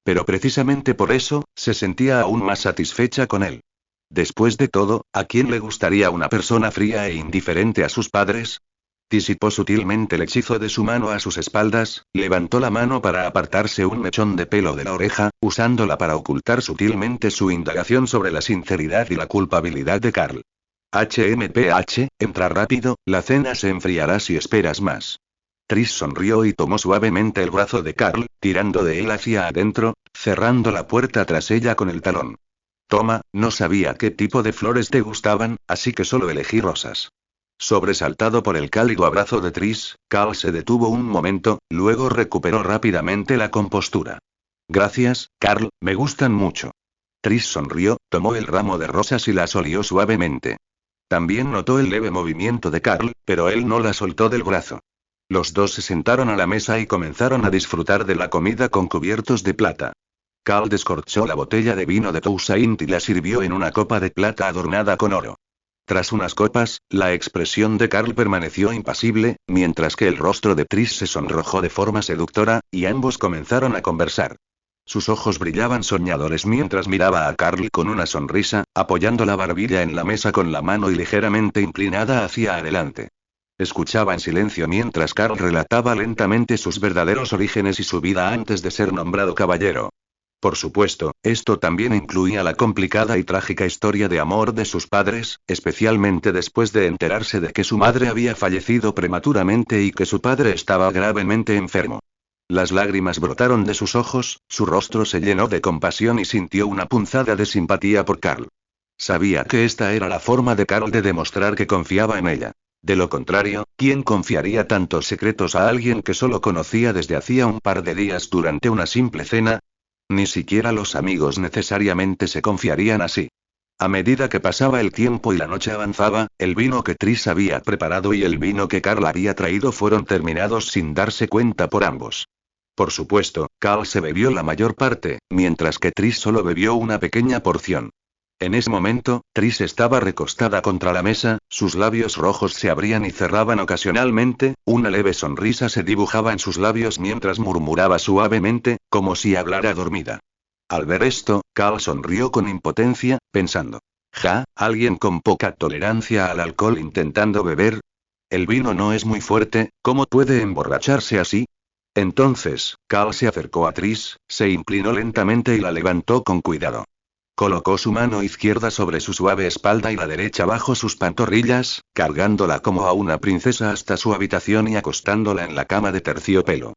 Pero precisamente por eso, se sentía aún más satisfecha con él. Después de todo, ¿a quién le gustaría una persona fría e indiferente a sus padres? Disipó sutilmente el hechizo de su mano a sus espaldas, levantó la mano para apartarse un mechón de pelo de la oreja, usándola para ocultar sutilmente su indagación sobre la sinceridad y la culpabilidad de Carl. Entra rápido, la cena se enfriará si esperas más. Trish sonrió y tomó suavemente el brazo de Carl, tirando de él hacia adentro, cerrando la puerta tras ella con el talón. Toma, no sabía qué tipo de flores te gustaban, así que solo elegí rosas. Sobresaltado por el cálido abrazo de Trish, Carl se detuvo un momento, luego recuperó rápidamente la compostura. Gracias, Carl, me gustan mucho. Trish sonrió, tomó el ramo de rosas y las olió suavemente. También notó el leve movimiento de Carl, pero él no la soltó del brazo. Los dos se sentaron a la mesa y comenzaron a disfrutar de la comida con cubiertos de plata. Carl descorchó la botella de vino de Toussaint y la sirvió en una copa de plata adornada con oro. Tras unas copas, la expresión de Carl permaneció impasible, mientras que el rostro de Trish se sonrojó de forma seductora, y ambos comenzaron a conversar. Sus ojos brillaban soñadores mientras miraba a Carl con una sonrisa, apoyando la barbilla en la mesa con la mano y ligeramente inclinada hacia adelante. Escuchaba en silencio mientras Carl relataba lentamente sus verdaderos orígenes y su vida antes de ser nombrado caballero. Por supuesto, esto también incluía la complicada y trágica historia de amor de sus padres, especialmente después de enterarse de que su madre había fallecido prematuramente y que su padre estaba gravemente enfermo. Las lágrimas brotaron de sus ojos, su rostro se llenó de compasión y sintió una punzada de simpatía por Carl. Sabía que esta era la forma de Carl de demostrar que confiaba en ella. De lo contrario, ¿quién confiaría tantos secretos a alguien que solo conocía desde hacía un par de días durante una simple cena? Ni siquiera los amigos necesariamente se confiarían así. A medida que pasaba el tiempo y la noche avanzaba, el vino que Trish había preparado y el vino que Carl había traído fueron terminados sin darse cuenta por ambos. Por supuesto, Carl se bebió la mayor parte, mientras que Trish solo bebió una pequeña porción. En ese momento, Trish estaba recostada contra la mesa, sus labios rojos se abrían y cerraban ocasionalmente, una leve sonrisa se dibujaba en sus labios mientras murmuraba suavemente, como si hablara dormida. Al ver esto, Carl sonrió con impotencia, pensando: ¿alguien con poca tolerancia al alcohol intentando beber? El vino no es muy fuerte, ¿cómo puede emborracharse así? Entonces, Carl se acercó a Trish, se inclinó lentamente y la levantó con cuidado. Colocó su mano izquierda sobre su suave espalda y la derecha bajo sus pantorrillas, cargándola como a una princesa hasta su habitación y acostándola en la cama de terciopelo.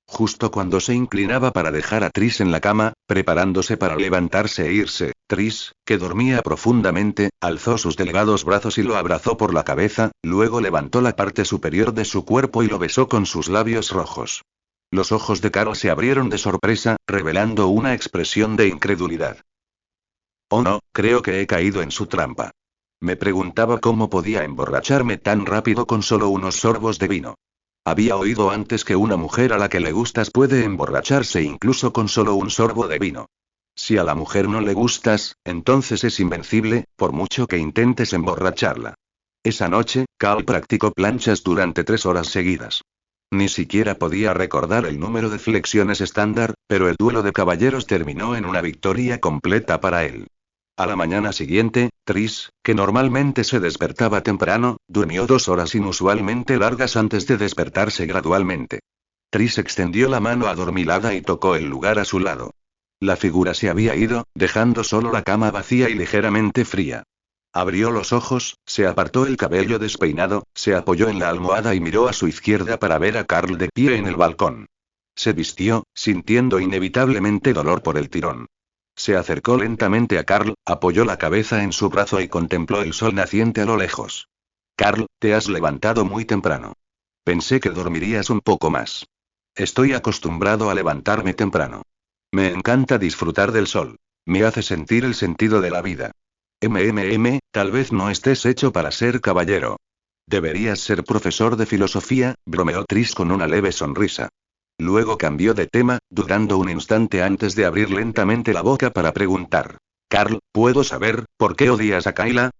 Justo cuando se inclinaba para dejar a Tris en la cama, preparándose para levantarse e irse, Tris, que dormía profundamente, alzó sus delgados brazos y lo abrazó por la cabeza, luego levantó la parte superior de su cuerpo y lo besó con sus labios rojos. Los ojos de Carl se abrieron de sorpresa, revelando una expresión de incredulidad. Oh no, creo que he caído en su trampa. Me preguntaba cómo podía emborracharme tan rápido con solo unos sorbos de vino. Había oído antes que una mujer a la que le gustas puede emborracharse incluso con solo un sorbo de vino. Si a la mujer no le gustas, entonces es invencible, por mucho que intentes emborracharla. Esa noche, Carl practicó planchas durante 3 horas seguidas. Ni siquiera podía recordar el número de flexiones estándar, pero el duelo de caballeros terminó en una victoria completa para él. A la mañana siguiente, Tris, que normalmente se despertaba temprano, durmió 2 horas inusualmente largas antes de despertarse gradualmente. Tris extendió la mano adormilada y tocó el lugar a su lado. La figura se había ido, dejando solo la cama vacía y ligeramente fría. Abrió los ojos, se apartó el cabello despeinado, se apoyó en la almohada y miró a su izquierda para ver a Carl de pie en el balcón. Se vistió, sintiendo inevitablemente dolor por el tirón. Se acercó lentamente a Carl, apoyó la cabeza en su brazo y contempló el sol naciente a lo lejos. Carl, te has levantado muy temprano. Pensé que dormirías un poco más. Estoy acostumbrado a levantarme temprano. Me encanta disfrutar del sol. Me hace sentir el sentido de la vida. Tal vez no estés hecho para ser caballero. Deberías ser profesor de filosofía, bromeó Tris con una leve sonrisa. Luego cambió de tema, dudando un instante antes de abrir lentamente la boca para preguntar. Carl, ¿puedo saber por qué odias a Kayla?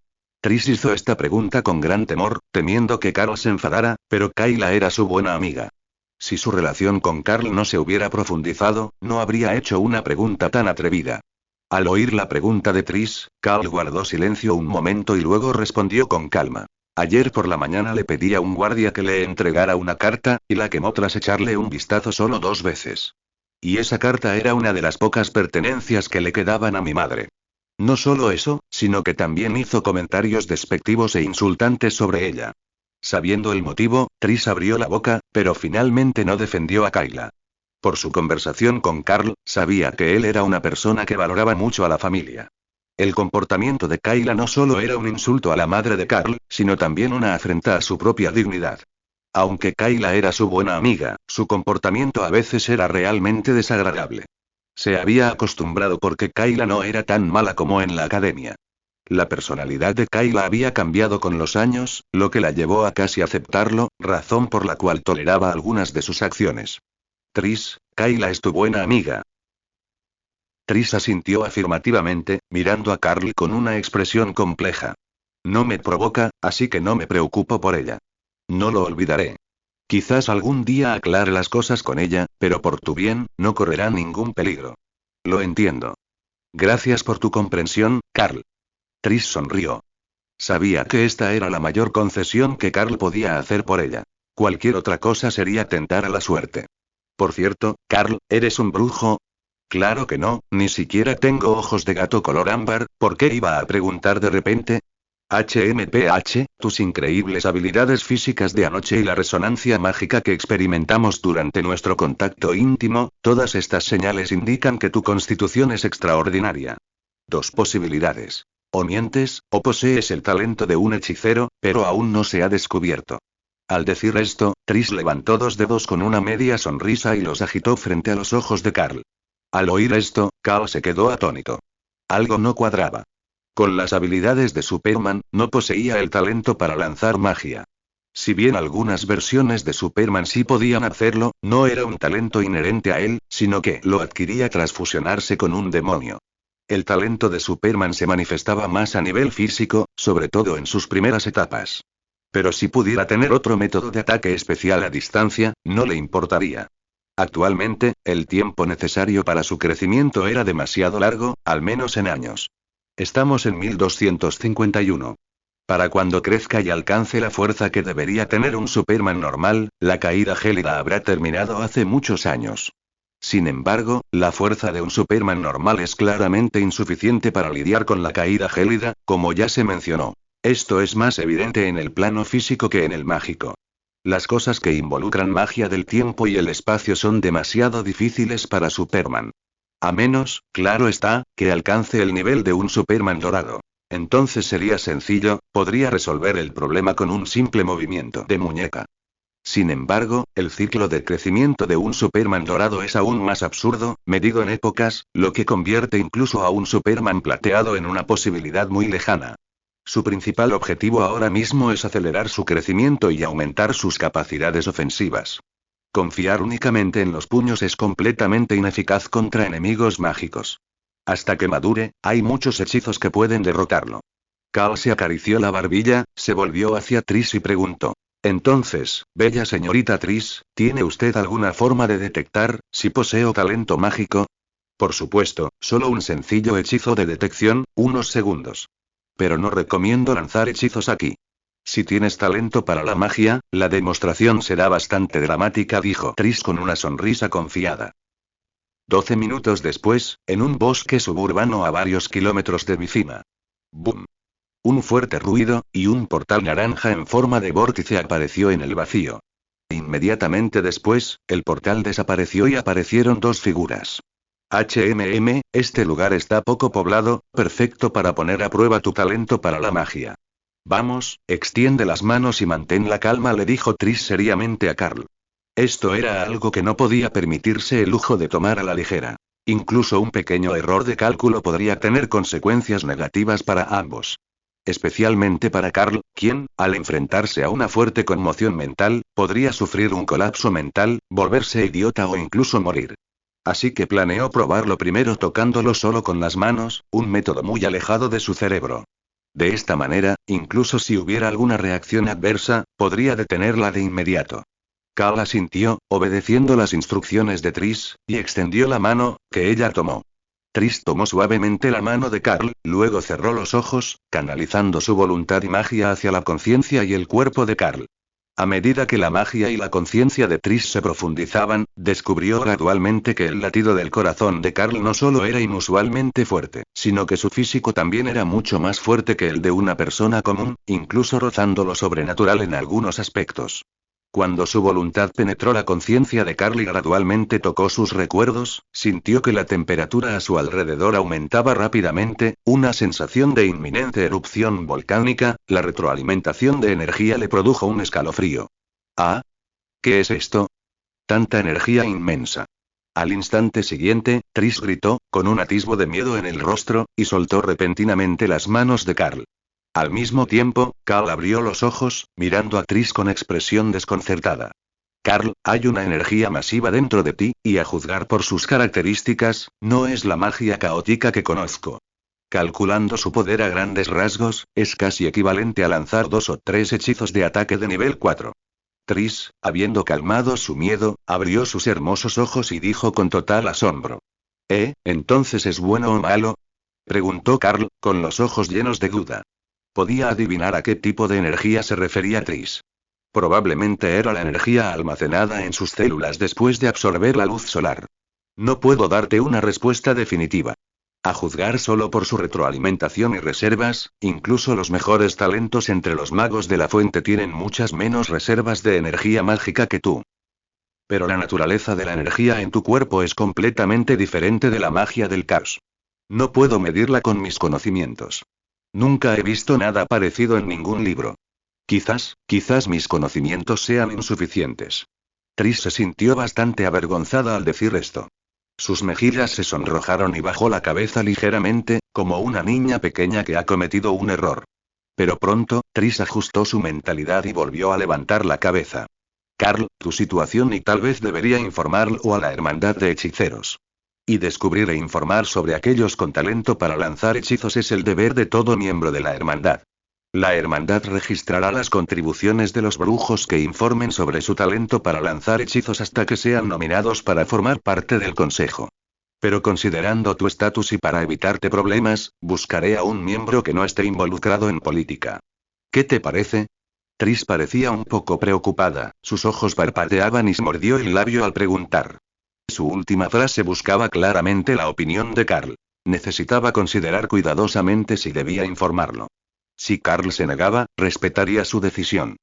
Tris hizo esta pregunta con gran temor, temiendo que Carl se enfadara, pero Kayla era su buena amiga. Si su relación con Carl no se hubiera profundizado, no habría hecho una pregunta tan atrevida. Al oír la pregunta de Tris, Carl guardó silencio un momento y luego respondió con calma. Ayer por la mañana le pedí a un guardia que le entregara una carta, y la quemó tras echarle un vistazo solo 2 veces. Y esa carta era una de las pocas pertenencias que le quedaban a mi madre. No solo eso, sino que también hizo comentarios despectivos e insultantes sobre ella. Sabiendo el motivo, Tris abrió la boca, pero finalmente no defendió a Kayla. Por su conversación con Carl, sabía que él era una persona que valoraba mucho a la familia. El comportamiento de Kayla no solo era un insulto a la madre de Carl, sino también una afrenta a su propia dignidad. Aunque Kayla era su buena amiga, su comportamiento a veces era realmente desagradable. Se había acostumbrado porque Kayla no era tan mala como en la academia. La personalidad de Kayla había cambiado con los años, lo que la llevó a casi aceptarlo, razón por la cual toleraba algunas de sus acciones. Tris, Kayla es tu buena amiga. Tris asintió afirmativamente, mirando a Carl con una expresión compleja. No me provoca, así que no me preocupo por ella. No lo olvidaré. Quizás algún día aclare las cosas con ella, pero por tu bien, no correrá ningún peligro. Lo entiendo. Gracias por tu comprensión, Carl. Tris sonrió. Sabía que esta era la mayor concesión que Carl podía hacer por ella. Cualquier otra cosa sería tentar a la suerte. Por cierto, Carl, ¿eres un brujo? Claro que no, ni siquiera tengo ojos de gato color ámbar, ¿por qué iba a preguntar de repente? Tus increíbles habilidades físicas de anoche y la resonancia mágica que experimentamos durante nuestro contacto íntimo, todas estas señales indican que tu constitución es extraordinaria. 2 posibilidades. O mientes, o posees el talento de un hechicero, pero aún no se ha descubierto. Al decir esto, Tris levantó 2 dedos con una media sonrisa y los agitó frente a los ojos de Carl. Al oír esto, Carl se quedó atónito. Algo no cuadraba. Con las habilidades de Superman, no poseía el talento para lanzar magia. Si bien algunas versiones de Superman sí podían hacerlo, no era un talento inherente a él, sino que lo adquiría tras fusionarse con un demonio. El talento de Superman se manifestaba más a nivel físico, sobre todo en sus primeras etapas. Pero si pudiera tener otro método de ataque especial a distancia, no le importaría. Actualmente, el tiempo necesario para su crecimiento era demasiado largo, al menos en años. Estamos en 1251. Para cuando crezca y alcance la fuerza que debería tener un Superman normal, la caída gélida habrá terminado hace muchos años. Sin embargo, la fuerza de un Superman normal es claramente insuficiente para lidiar con la caída gélida, como ya se mencionó. Esto es más evidente en el plano físico que en el mágico. Las cosas que involucran magia del tiempo y el espacio son demasiado difíciles para Superman. A menos, claro está, que alcance el nivel de un Superman dorado. Entonces sería sencillo, podría resolver el problema con un simple movimiento de muñeca. Sin embargo, el ciclo de crecimiento de un Superman dorado es aún más absurdo, medido en épocas, lo que convierte incluso a un Superman plateado en una posibilidad muy lejana. Su principal objetivo ahora mismo es acelerar su crecimiento y aumentar sus capacidades ofensivas. Confiar únicamente en los puños es completamente ineficaz contra enemigos mágicos. Hasta que madure, hay muchos hechizos que pueden derrotarlo. Carl se acarició la barbilla, se volvió hacia Trish y preguntó. Entonces, bella señorita Trish, ¿tiene usted alguna forma de detectar si poseo talento mágico? Por supuesto, solo un sencillo hechizo de detección, unos segundos. Pero no recomiendo lanzar hechizos aquí. Si tienes talento para la magia, la demostración será bastante dramática, dijo Trish con una sonrisa confiada. 12 minutos después, en un bosque suburbano a varios kilómetros de mi cima. ¡Bum! Un fuerte ruido, y un portal naranja en forma de vórtice apareció en el vacío. Inmediatamente después, el portal desapareció y aparecieron dos figuras. Este lugar está poco poblado, perfecto para poner a prueba tu talento para la magia. Vamos, extiende las manos y mantén la calma, le dijo Trish seriamente a Carl. Esto era algo que no podía permitirse el lujo de tomar a la ligera. Incluso un pequeño error de cálculo podría tener consecuencias negativas para ambos. Especialmente para Carl, quien, al enfrentarse a una fuerte conmoción mental, podría sufrir un colapso mental, volverse idiota o incluso morir. Así que planeó probarlo primero tocándolo solo con las manos, un método muy alejado de su cerebro. De esta manera, incluso si hubiera alguna reacción adversa, podría detenerla de inmediato. Carl asintió, obedeciendo las instrucciones de Trish, y extendió la mano, que ella tomó. Trish tomó suavemente la mano de Carl, luego cerró los ojos, canalizando su voluntad y magia hacia la conciencia y el cuerpo de Carl. A medida que la magia y la conciencia de Trish se profundizaban, descubrió gradualmente que el latido del corazón de Carl no solo era inusualmente fuerte, sino que su físico también era mucho más fuerte que el de una persona común, incluso rozando lo sobrenatural en algunos aspectos. Cuando su voluntad penetró la conciencia de Carl y gradualmente tocó sus recuerdos, sintió que la temperatura a su alrededor aumentaba rápidamente, una sensación de inminente erupción volcánica, la retroalimentación de energía le produjo un escalofrío. ¿Ah? ¿Qué es esto? Tanta energía inmensa. Al instante siguiente, Trish gritó, con un atisbo de miedo en el rostro, y soltó repentinamente las manos de Carl. Al mismo tiempo, Carl abrió los ojos, mirando a Trish con expresión desconcertada. Carl, hay una energía masiva dentro de ti, y a juzgar por sus características, no es la magia caótica que conozco. Calculando su poder a grandes rasgos, es casi equivalente a lanzar 2 o 3 hechizos de ataque de nivel 4. Trish, habiendo calmado su miedo, abrió sus hermosos ojos y dijo con total asombro. ¿Entonces es bueno o malo? Preguntó Carl, con los ojos llenos de duda. Podía adivinar a qué tipo de energía se refería Trish. Probablemente era la energía almacenada en sus células después de absorber la luz solar. No puedo darte una respuesta definitiva. A juzgar solo por su retroalimentación y reservas, incluso los mejores talentos entre los magos de la fuente tienen muchas menos reservas de energía mágica que tú. Pero la naturaleza de la energía en tu cuerpo es completamente diferente de la magia del caos. No puedo medirla con mis conocimientos. Nunca he visto nada parecido en ningún libro. Quizás mis conocimientos sean insuficientes. Trish se sintió bastante avergonzada al decir esto. Sus mejillas se sonrojaron y bajó la cabeza ligeramente, como una niña pequeña que ha cometido un error. Pero pronto, Trish ajustó su mentalidad y volvió a levantar la cabeza. Carl, tu situación y tal vez debería informarlo a la Hermandad de Hechiceros. Y descubrir e informar sobre aquellos con talento para lanzar hechizos es el deber de todo miembro de la Hermandad. La Hermandad registrará las contribuciones de los brujos que informen sobre su talento para lanzar hechizos hasta que sean nominados para formar parte del Consejo. Pero considerando tu estatus y para evitarte problemas, buscaré a un miembro que no esté involucrado en política. ¿Qué te parece? Trish parecía un poco preocupada, sus ojos parpadeaban y se mordió el labio al preguntar. Su última frase buscaba claramente la opinión de Carl. Necesitaba considerar cuidadosamente si debía informarlo. Si Carl se negaba, respetaría su decisión.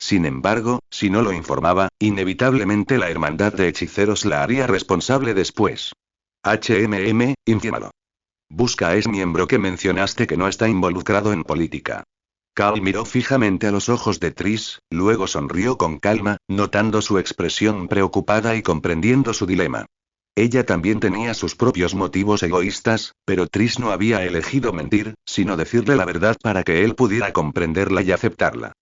Sin embargo, si no lo informaba, inevitablemente la hermandad de hechiceros la haría responsable después. Infírmalo. Busca a ese miembro que mencionaste que no está involucrado en política. Carl miró fijamente a los ojos de Triss, luego sonrió con calma, notando su expresión preocupada y comprendiendo su dilema. Ella también tenía sus propios motivos egoístas, pero Triss no había elegido mentir, sino decirle la verdad para que él pudiera comprenderla y aceptarla.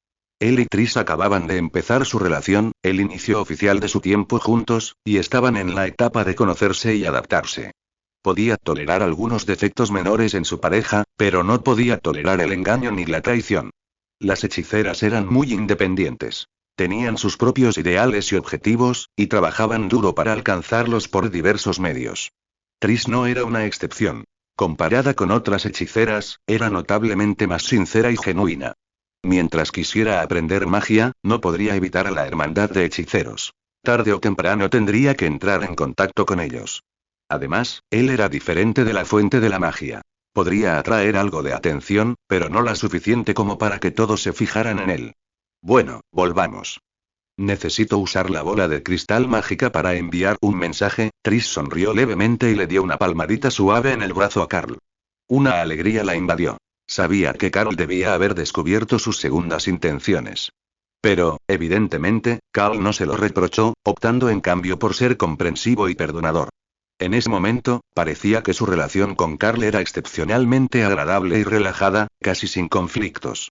Él y Triss acababan de empezar su relación, el inicio oficial de su tiempo juntos, y estaban en la etapa de conocerse y adaptarse. Podía tolerar algunos defectos menores en su pareja, pero no podía tolerar el engaño ni la traición. Las hechiceras eran muy independientes. Tenían sus propios ideales y objetivos, y trabajaban duro para alcanzarlos por diversos medios. Triss no era una excepción. Comparada con otras hechiceras, era notablemente más sincera y genuina. Mientras quisiera aprender magia, no podría evitar a la hermandad de hechiceros. Tarde o temprano tendría que entrar en contacto con ellos. Además, él era diferente de la fuente de la magia. Podría atraer algo de atención, pero no la suficiente como para que todos se fijaran en él. Bueno, volvamos. Necesito usar la bola de cristal mágica para enviar un mensaje. Triss sonrió levemente y le dio una palmadita suave en el brazo a Carl. Una alegría la invadió. Sabía que Carl debía haber descubierto sus segundas intenciones. Pero, evidentemente, Carl no se lo reprochó, optando en cambio por ser comprensivo y perdonador. En ese momento, parecía que su relación con Carl era excepcionalmente agradable y relajada, casi sin conflictos.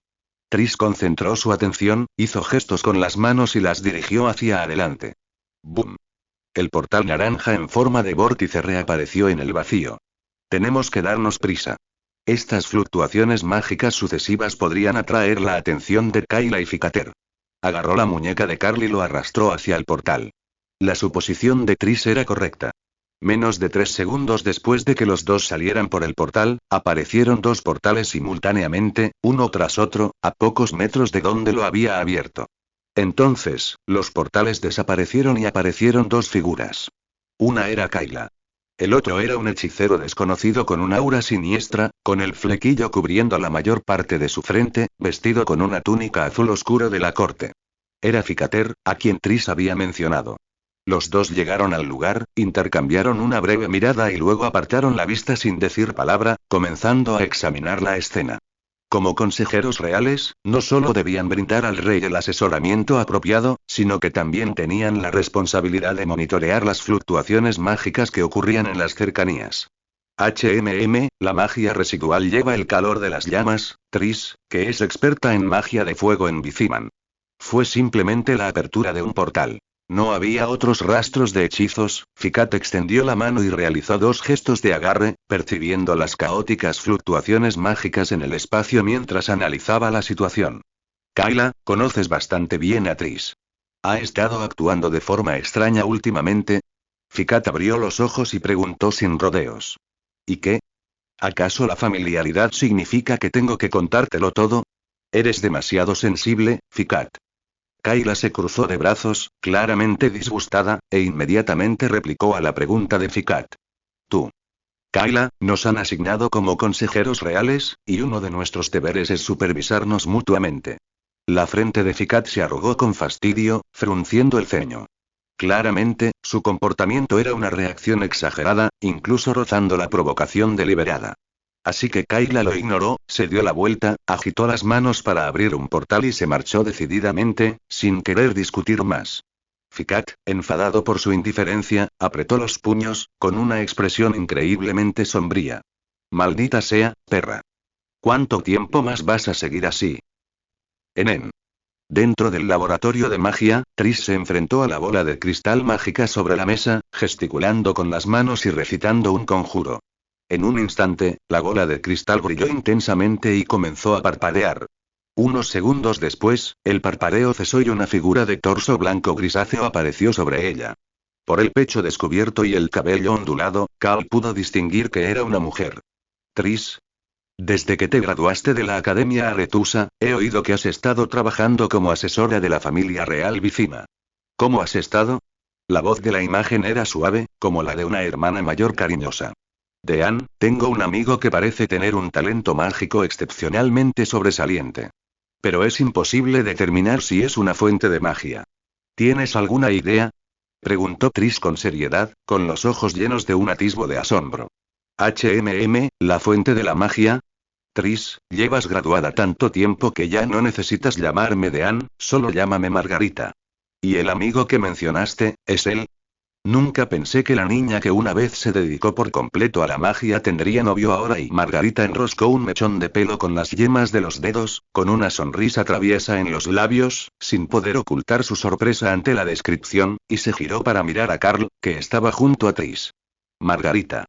Triss concentró su atención, hizo gestos con las manos y las dirigió hacia adelante. ¡Bum! El portal naranja en forma de vórtice reapareció en el vacío. Tenemos que darnos prisa. Estas fluctuaciones mágicas sucesivas podrían atraer la atención de Kayla y Ficater. Agarró la muñeca de Carl y lo arrastró hacia el portal. La suposición de Triss era correcta. Menos de 3 segundos después de que los dos salieran por el portal, aparecieron 2 portales simultáneamente, uno tras otro, a pocos metros de donde lo había abierto. Entonces, los portales desaparecieron y aparecieron 2 figuras. Una era Kayla. El otro era un hechicero desconocido con un aura siniestra, con el flequillo cubriendo la mayor parte de su frente, vestido con una túnica azul oscuro de la corte. Era Ficater, a quien Triss había mencionado. Los dos llegaron al lugar, intercambiaron una breve mirada y luego apartaron la vista sin decir palabra, comenzando a examinar la escena. Como consejeros reales, no solo debían brindar al rey el asesoramiento apropiado, sino que también tenían la responsabilidad de monitorear las fluctuaciones mágicas que ocurrían en las cercanías. La magia residual lleva el calor de las llamas. Triss, que es experta en magia de fuego en Viciman. Fue simplemente la apertura de un portal. No había otros rastros de hechizos. Ficat extendió la mano y realizó 2 gestos de agarre, percibiendo las caóticas fluctuaciones mágicas en el espacio mientras analizaba la situación. Kayla, conoces bastante bien a Triss. ¿Ha estado actuando de forma extraña últimamente? Ficat abrió los ojos y preguntó sin rodeos. ¿Y qué? ¿Acaso la familiaridad significa que tengo que contártelo todo? Eres demasiado sensible, Ficat. Kayla se cruzó de brazos, claramente disgustada, e inmediatamente replicó a la pregunta de Ficat. Tú. Kayla, nos han asignado como consejeros reales, y uno de nuestros deberes es supervisarnos mutuamente. La frente de Ficat se arrugó con fastidio, frunciendo el ceño. Claramente, su comportamiento era una reacción exagerada, incluso rozando la provocación deliberada. Así que Kayla lo ignoró, se dio la vuelta, agitó las manos para abrir un portal y se marchó decididamente, sin querer discutir más. Ficat, enfadado por su indiferencia, apretó los puños, con una expresión increíblemente sombría. Maldita sea, perra. ¿Cuánto tiempo más vas a seguir así? Dentro del laboratorio de magia, Triss se enfrentó a la bola de cristal mágica sobre la mesa, gesticulando con las manos y recitando un conjuro. En un instante, la bola de cristal brilló intensamente y comenzó a parpadear. Unos segundos después, el parpadeo cesó y una figura de torso blanco grisáceo apareció sobre ella. Por el pecho descubierto y el cabello ondulado, Carl pudo distinguir que era una mujer. Triss. Desde que te graduaste de la Academia Aretusa, he oído que has estado trabajando como asesora de la familia real Vicima. ¿Cómo has estado? La voz de la imagen era suave, como la de una hermana mayor cariñosa. Dean, tengo un amigo que parece tener un talento mágico excepcionalmente sobresaliente. Pero es imposible determinar si es una fuente de magia. ¿Tienes alguna idea? Preguntó Trish con seriedad, con los ojos llenos de un atisbo de asombro. ¿La fuente de la magia? Trish, llevas graduada tanto tiempo que ya no necesitas llamarme Dean, solo llámame Margarita. ¿Y el amigo que mencionaste, es él? Nunca pensé que la niña que una vez se dedicó por completo a la magia tendría novio ahora y Margarita enroscó un mechón de pelo con las yemas de los dedos, con una sonrisa traviesa en los labios, sin poder ocultar su sorpresa ante la descripción, y se giró para mirar a Carl, que estaba junto a Trish. Margarita.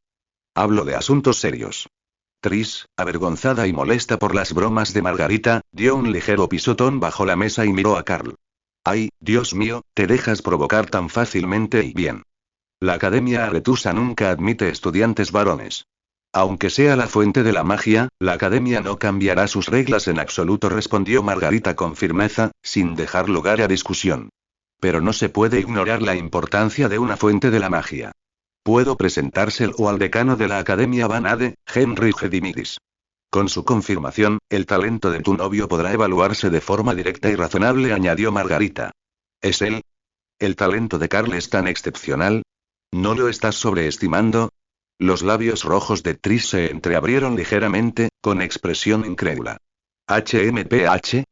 Hablo de asuntos serios. Trish, avergonzada y molesta por las bromas de Margarita, dio un ligero pisotón bajo la mesa y miró a Carl. Ay, Dios mío, te dejas provocar tan fácilmente y bien. La Academia Aretusa nunca admite estudiantes varones. Aunque sea la fuente de la magia, la Academia no cambiará sus reglas en absoluto, respondió Margarita con firmeza, sin dejar lugar a discusión. Pero no se puede ignorar la importancia de una fuente de la magia. Puedo presentárselo al decano de la Academia Vanade, Henry Gedimiris. Con su confirmación, el talento de tu novio podrá evaluarse de forma directa y razonable, añadió Margarita. ¿Es él? ¿El talento de Carl es tan excepcional? ¿No lo estás sobreestimando? Los labios rojos de Trish se entreabrieron ligeramente, con expresión incrédula.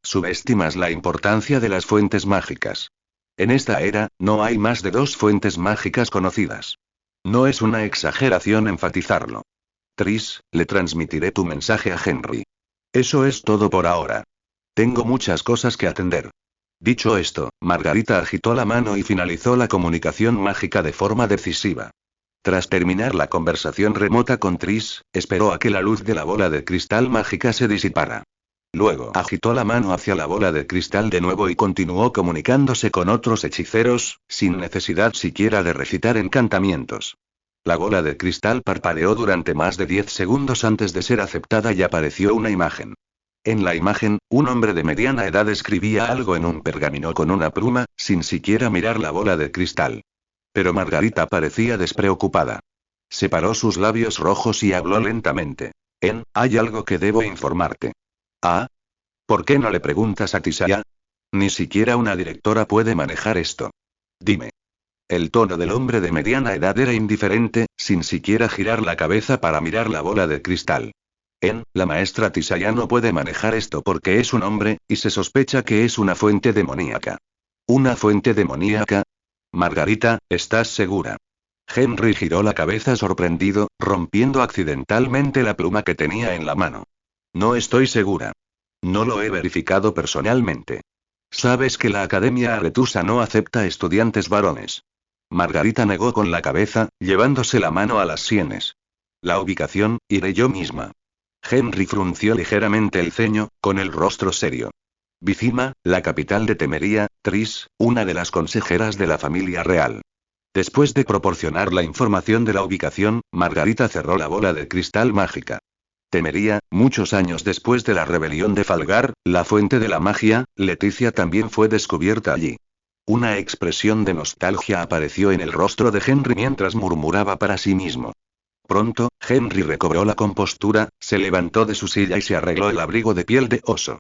Subestimas la importancia de las fuentes mágicas. En esta era, no hay más de 2 fuentes mágicas conocidas. No es una exageración enfatizarlo. Trish, le transmitiré tu mensaje a Henry. Eso es todo por ahora. Tengo muchas cosas que atender. Dicho esto, Margarita agitó la mano y finalizó la comunicación mágica de forma decisiva. Tras terminar la conversación remota con Trish, esperó a que la luz de la bola de cristal mágica se disipara. Luego agitó la mano hacia la bola de cristal de nuevo y continuó comunicándose con otros hechiceros, sin necesidad siquiera de recitar encantamientos. La bola de cristal parpadeó durante más de 10 segundos antes de ser aceptada y apareció una imagen. En la imagen, un hombre de mediana edad escribía algo en un pergamino con una pluma, sin siquiera mirar la bola de cristal. Pero Margarita parecía despreocupada. Separó sus labios rojos y habló lentamente. Hay algo que debo informarte. ¿Ah? ¿Por qué no le preguntas a Tisaya? Ni siquiera una directora puede manejar esto. Dime. El tono del hombre de mediana edad era indiferente, sin siquiera girar la cabeza para mirar la bola de cristal. La maestra Tisaya no puede manejar esto porque es un hombre, y se sospecha que es una fuente demoníaca. ¿Una fuente demoníaca? Margarita, ¿estás segura? Henry giró la cabeza sorprendido, rompiendo accidentalmente la pluma que tenía en la mano. No estoy segura. No lo he verificado personalmente. Sabes que la Academia Aretusa no acepta estudiantes varones. Margarita negó con la cabeza, llevándose la mano a las sienes. La ubicación, iré yo misma. Henry frunció ligeramente el ceño, con el rostro serio. Vizima, la capital de Temería, Trish, una de las consejeras de la familia real. Después de proporcionar la información de la ubicación, Margarita cerró la bola de cristal mágica. Temería, muchos años después de la rebelión de Falgar, la fuente de la magia, Leticia también fue descubierta allí. Una expresión de nostalgia apareció en el rostro de Henry mientras murmuraba para sí mismo. Pronto, Henry recobró la compostura, se levantó de su silla y se arregló el abrigo de piel de oso.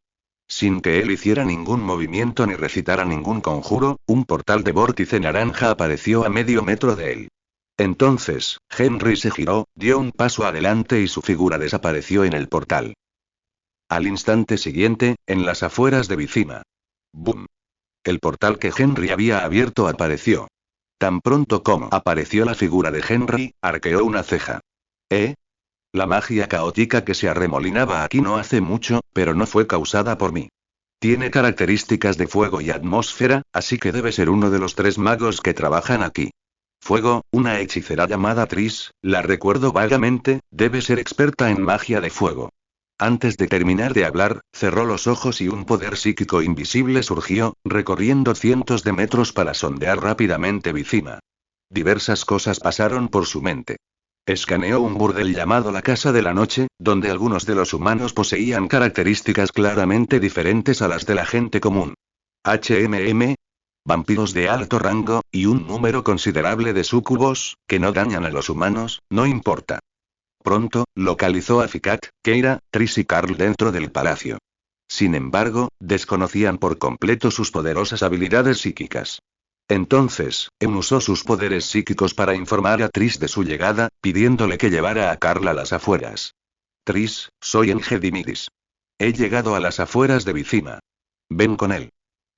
Sin que él hiciera ningún movimiento ni recitara ningún conjuro, un portal de vórtice naranja apareció a medio metro de él. Entonces, Henry se giró, dio un paso adelante y su figura desapareció en el portal. Al instante siguiente, en las afueras de Vizima. ¡Bum! El portal que Henry había abierto apareció. Tan pronto como apareció la figura de Henry, arqueó una ceja. La magia caótica que se arremolinaba aquí no hace mucho, pero no fue causada por mí. Tiene características de fuego y atmósfera, así que debe ser uno de los 3 magos que trabajan aquí. Fuego, una hechicera llamada Trish, la recuerdo vagamente, debe ser experta en magia de fuego. Antes de terminar de hablar, cerró los ojos y un poder psíquico invisible surgió, recorriendo cientos de metros para sondear rápidamente Vizima. Diversas cosas pasaron por su mente. Escaneó un burdel llamado la Casa de la Noche, donde algunos de los humanos poseían características claramente diferentes a las de la gente común. Vampiros de alto rango, y un número considerable de súcubos, que no dañan a los humanos, no importa. Pronto, localizó a Ficat, Keira, Trish y Carl dentro del palacio. Sin embargo, desconocían por completo sus poderosas habilidades psíquicas. Entonces, usó sus poderes psíquicos para informar a Tris de su llegada, pidiéndole que llevara a Carl a las afueras. Tris, soy Engedimidis. He llegado a las afueras de Vicima. Ven con él.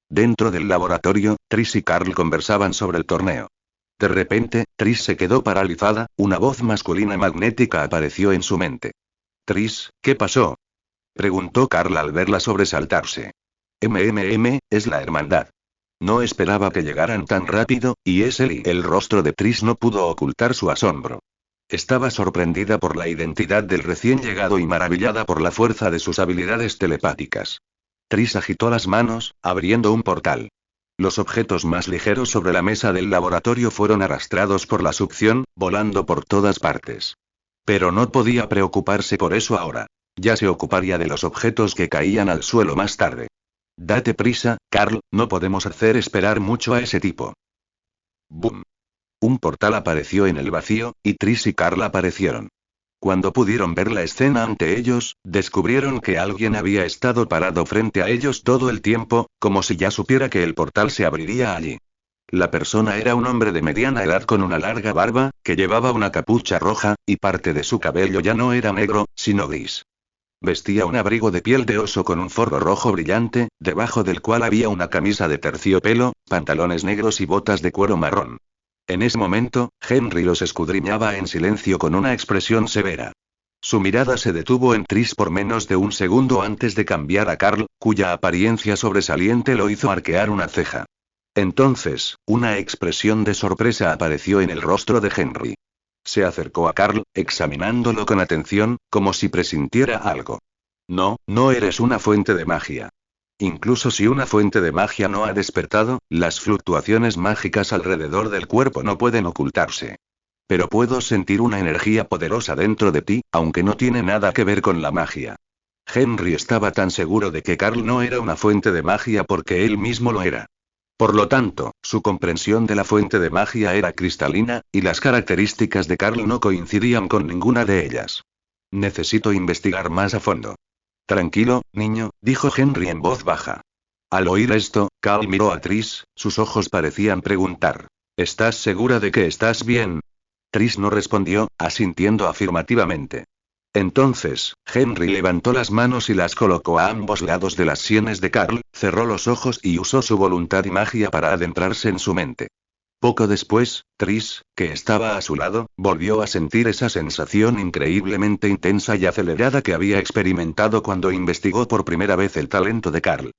Dentro del laboratorio, Tris y Carl conversaban sobre el torneo. De repente, Tris se quedó paralizada, una voz masculina magnética apareció en su mente. Tris, ¿qué pasó? Preguntó Carl al verla sobresaltarse. Es la hermandad. No esperaba que llegaran tan rápido, y es él. El rostro de Tris no pudo ocultar su asombro. Estaba sorprendida por la identidad del recién llegado y maravillada por la fuerza de sus habilidades telepáticas. Tris agitó las manos, abriendo un portal. Los objetos más ligeros sobre la mesa del laboratorio fueron arrastrados por la succión, volando por todas partes. Pero no podía preocuparse por eso ahora. Ya se ocuparía de los objetos que caían al suelo más tarde. Date prisa, Carl, no podemos hacer esperar mucho a ese tipo. ¡Bum! Un portal apareció en el vacío, y Tris y Carl aparecieron. Cuando pudieron ver la escena ante ellos, descubrieron que alguien había estado parado frente a ellos todo el tiempo, como si ya supiera que el portal se abriría allí. La persona era un hombre de mediana edad con una larga barba, que llevaba una capucha roja, y parte de su cabello ya no era negro, sino gris. Vestía un abrigo de piel de oso con un forro rojo brillante, debajo del cual había una camisa de terciopelo, pantalones negros y botas de cuero marrón. En ese momento, Henry los escudriñaba en silencio con una expresión severa. Su mirada se detuvo en Tris por menos de un segundo antes de cambiar a Carl, cuya apariencia sobresaliente lo hizo arquear una ceja. Entonces, una expresión de sorpresa apareció en el rostro de Henry. Se acercó a Carl, examinándolo con atención, como si presintiera algo. No, no eres una fuente de magia. Incluso si una fuente de magia no ha despertado, las fluctuaciones mágicas alrededor del cuerpo no pueden ocultarse. Pero puedo sentir una energía poderosa dentro de ti, aunque no tiene nada que ver con la magia. Henry estaba tan seguro de que Carl no era una fuente de magia porque él mismo lo era. Por lo tanto, su comprensión de la fuente de magia era cristalina, y las características de Carl no coincidían con ninguna de ellas. Necesito investigar más a fondo. Tranquilo, niño, dijo Henry en voz baja. Al oír esto, Carl miró a Tris, sus ojos parecían preguntar. ¿Estás segura de que estás bien? Tris no respondió, asintiendo afirmativamente. Entonces, Henry levantó las manos y las colocó a ambos lados de las sienes de Carl, cerró los ojos y usó su voluntad y magia para adentrarse en su mente. Poco después, Tris, que estaba a su lado, volvió a sentir esa sensación increíblemente intensa y acelerada que había experimentado cuando investigó por primera vez el talento de Carl.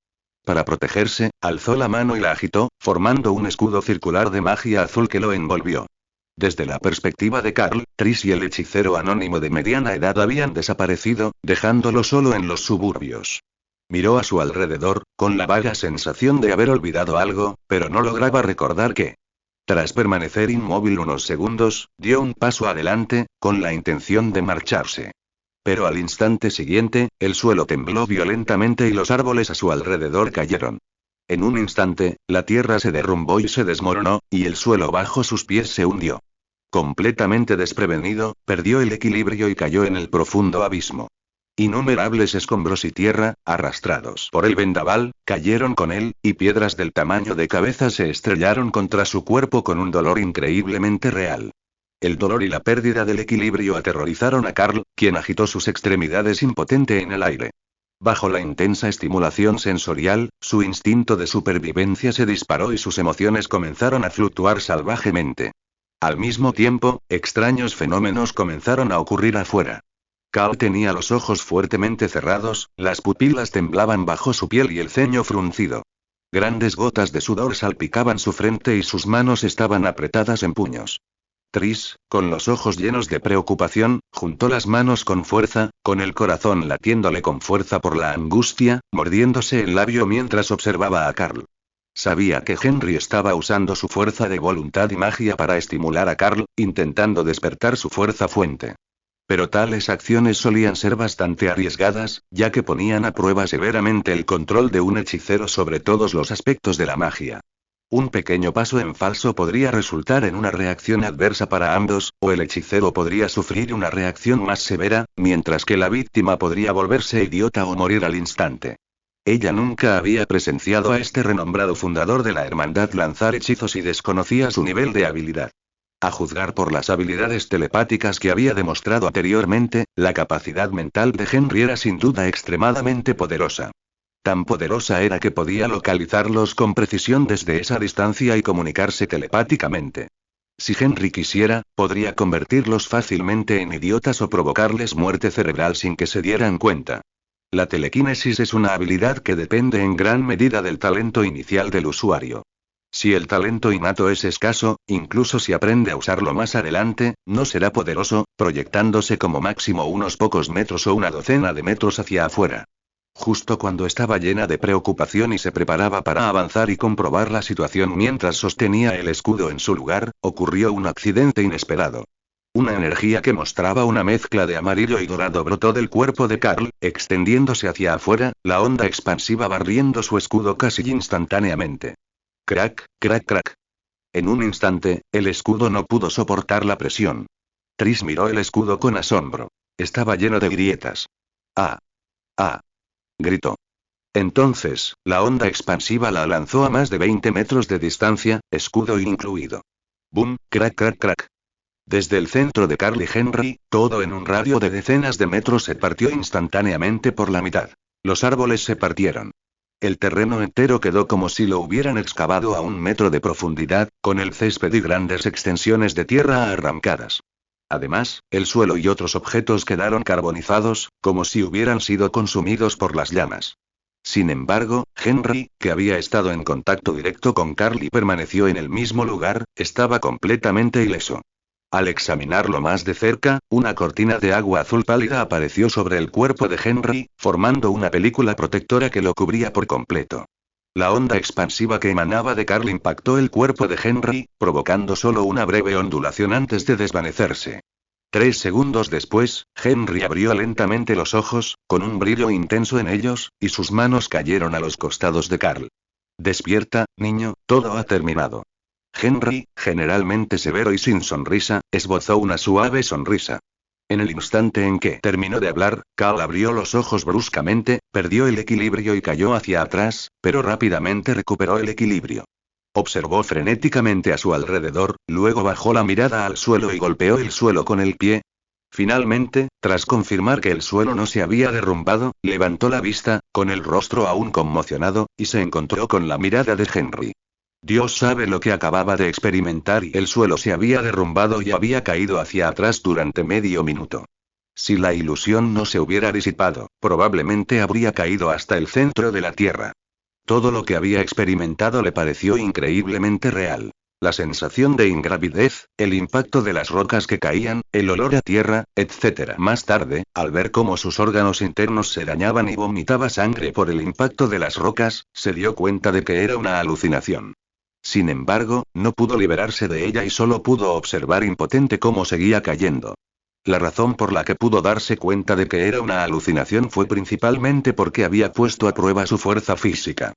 Para protegerse, alzó la mano y la agitó, formando un escudo circular de magia azul que lo envolvió. Desde la perspectiva de Carl, Tris y el hechicero anónimo de mediana edad habían desaparecido, dejándolo solo en los suburbios. Miró a su alrededor, con la vaga sensación de haber olvidado algo, pero no lograba recordar qué. Tras permanecer inmóvil unos segundos, dio un paso adelante, con la intención de marcharse. Pero al instante siguiente, el suelo tembló violentamente y los árboles a su alrededor cayeron. En un instante, la tierra se derrumbó y se desmoronó, y el suelo bajo sus pies se hundió. Completamente desprevenido, perdió el equilibrio y cayó en el profundo abismo. Innumerables escombros y tierra, arrastrados por el vendaval, cayeron con él, y piedras del tamaño de cabeza se estrellaron contra su cuerpo con un dolor increíblemente real. El dolor y la pérdida del equilibrio aterrorizaron a Carl, quien agitó sus extremidades impotente en el aire. Bajo la intensa estimulación sensorial, su instinto de supervivencia se disparó y sus emociones comenzaron a fluctuar salvajemente. Al mismo tiempo, extraños fenómenos comenzaron a ocurrir afuera. Carl tenía los ojos fuertemente cerrados, las pupilas temblaban bajo su piel y el ceño fruncido. Grandes gotas de sudor salpicaban su frente y sus manos estaban apretadas en puños. Tris, con los ojos llenos de preocupación, juntó las manos con fuerza, con el corazón latiéndole con fuerza por la angustia, mordiéndose el labio mientras observaba a Carl. Sabía que Henry estaba usando su fuerza de voluntad y magia para estimular a Carl, intentando despertar su fuerza fuente. Pero tales acciones solían ser bastante arriesgadas, ya que ponían a prueba severamente el control de un hechicero sobre todos los aspectos de la magia. Un pequeño paso en falso podría resultar en una reacción adversa para ambos, o el hechicero podría sufrir una reacción más severa, mientras que la víctima podría volverse idiota o morir al instante. Ella nunca había presenciado a este renombrado fundador de la hermandad lanzar hechizos y desconocía su nivel de habilidad. A juzgar por las habilidades telepáticas que había demostrado anteriormente, la capacidad mental de Henry era sin duda extremadamente poderosa. Tan poderosa era que podía localizarlos con precisión desde esa distancia y comunicarse telepáticamente. Si Henry quisiera, podría convertirlos fácilmente en idiotas o provocarles muerte cerebral sin que se dieran cuenta. La telequinesis es una habilidad que depende en gran medida del talento inicial del usuario. Si el talento innato es escaso, incluso si aprende a usarlo más adelante, no será poderoso, proyectándose como máximo unos pocos metros o una docena de metros hacia afuera. Justo cuando estaba llena de preocupación y se preparaba para avanzar y comprobar la situación mientras sostenía el escudo en su lugar, ocurrió un accidente inesperado. Una energía que mostraba una mezcla de amarillo y dorado brotó del cuerpo de Carl, extendiéndose hacia afuera, la onda expansiva barriendo su escudo casi instantáneamente. Crack, crack, crack. En un instante, el escudo no pudo soportar la presión. Tris miró el escudo con asombro. Estaba lleno de grietas. ¡Ah! ¡Ah! Gritó. Entonces, la onda expansiva la lanzó a más de 20 metros de distancia, escudo incluido. ¡Bum! Crack, crack, crack. Desde el centro de Carl y Henry, todo en un radio de decenas de metros se partió instantáneamente por la mitad. Los árboles se partieron. El terreno entero quedó como si lo hubieran excavado a 1 metro de profundidad, con el césped y grandes extensiones de tierra arrancadas. Además, el suelo y otros objetos quedaron carbonizados, como si hubieran sido consumidos por las llamas. Sin embargo, Henry, que había estado en contacto directo con Carl y permaneció en el mismo lugar, estaba completamente ileso. Al examinarlo más de cerca, una cortina de agua azul pálida apareció sobre el cuerpo de Henry, formando una película protectora que lo cubría por completo. La onda expansiva que emanaba de Carl impactó el cuerpo de Henry, provocando solo una breve ondulación antes de desvanecerse. 3 segundos después, Henry abrió lentamente los ojos, con un brillo intenso en ellos, y sus manos cayeron a los costados de Carl. Despierta, niño, todo ha terminado. Henry, generalmente severo y sin sonrisa, esbozó una suave sonrisa. En el instante en que terminó de hablar, Carl abrió los ojos bruscamente, perdió el equilibrio y cayó hacia atrás, pero rápidamente recuperó el equilibrio. Observó frenéticamente a su alrededor, luego bajó la mirada al suelo y golpeó el suelo con el pie. Finalmente, tras confirmar que el suelo no se había derrumbado, levantó la vista, con el rostro aún conmocionado, y se encontró con la mirada de Henry. Dios sabe lo que acababa de experimentar y el suelo se había derrumbado y había caído hacia atrás durante medio minuto. Si la ilusión no se hubiera disipado, probablemente habría caído hasta el centro de la Tierra. Todo lo que había experimentado le pareció increíblemente real. La sensación de ingravidez, el impacto de las rocas que caían, el olor a tierra, etc. Más tarde, al ver cómo sus órganos internos se dañaban y vomitaba sangre por el impacto de las rocas, se dio cuenta de que era una alucinación. Sin embargo, no pudo liberarse de ella y solo pudo observar impotente cómo seguía cayendo. La razón por la que pudo darse cuenta de que era una alucinación fue principalmente porque había puesto a prueba su fuerza física.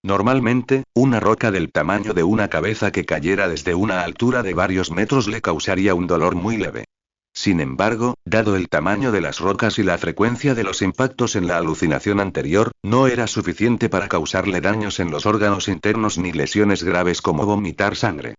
Normalmente, una roca del tamaño de una cabeza que cayera desde una altura de varios metros le causaría un dolor muy leve. Sin embargo, dado el tamaño de las rocas y la frecuencia de los impactos en la alucinación anterior, no era suficiente para causarle daños en los órganos internos ni lesiones graves como vomitar sangre.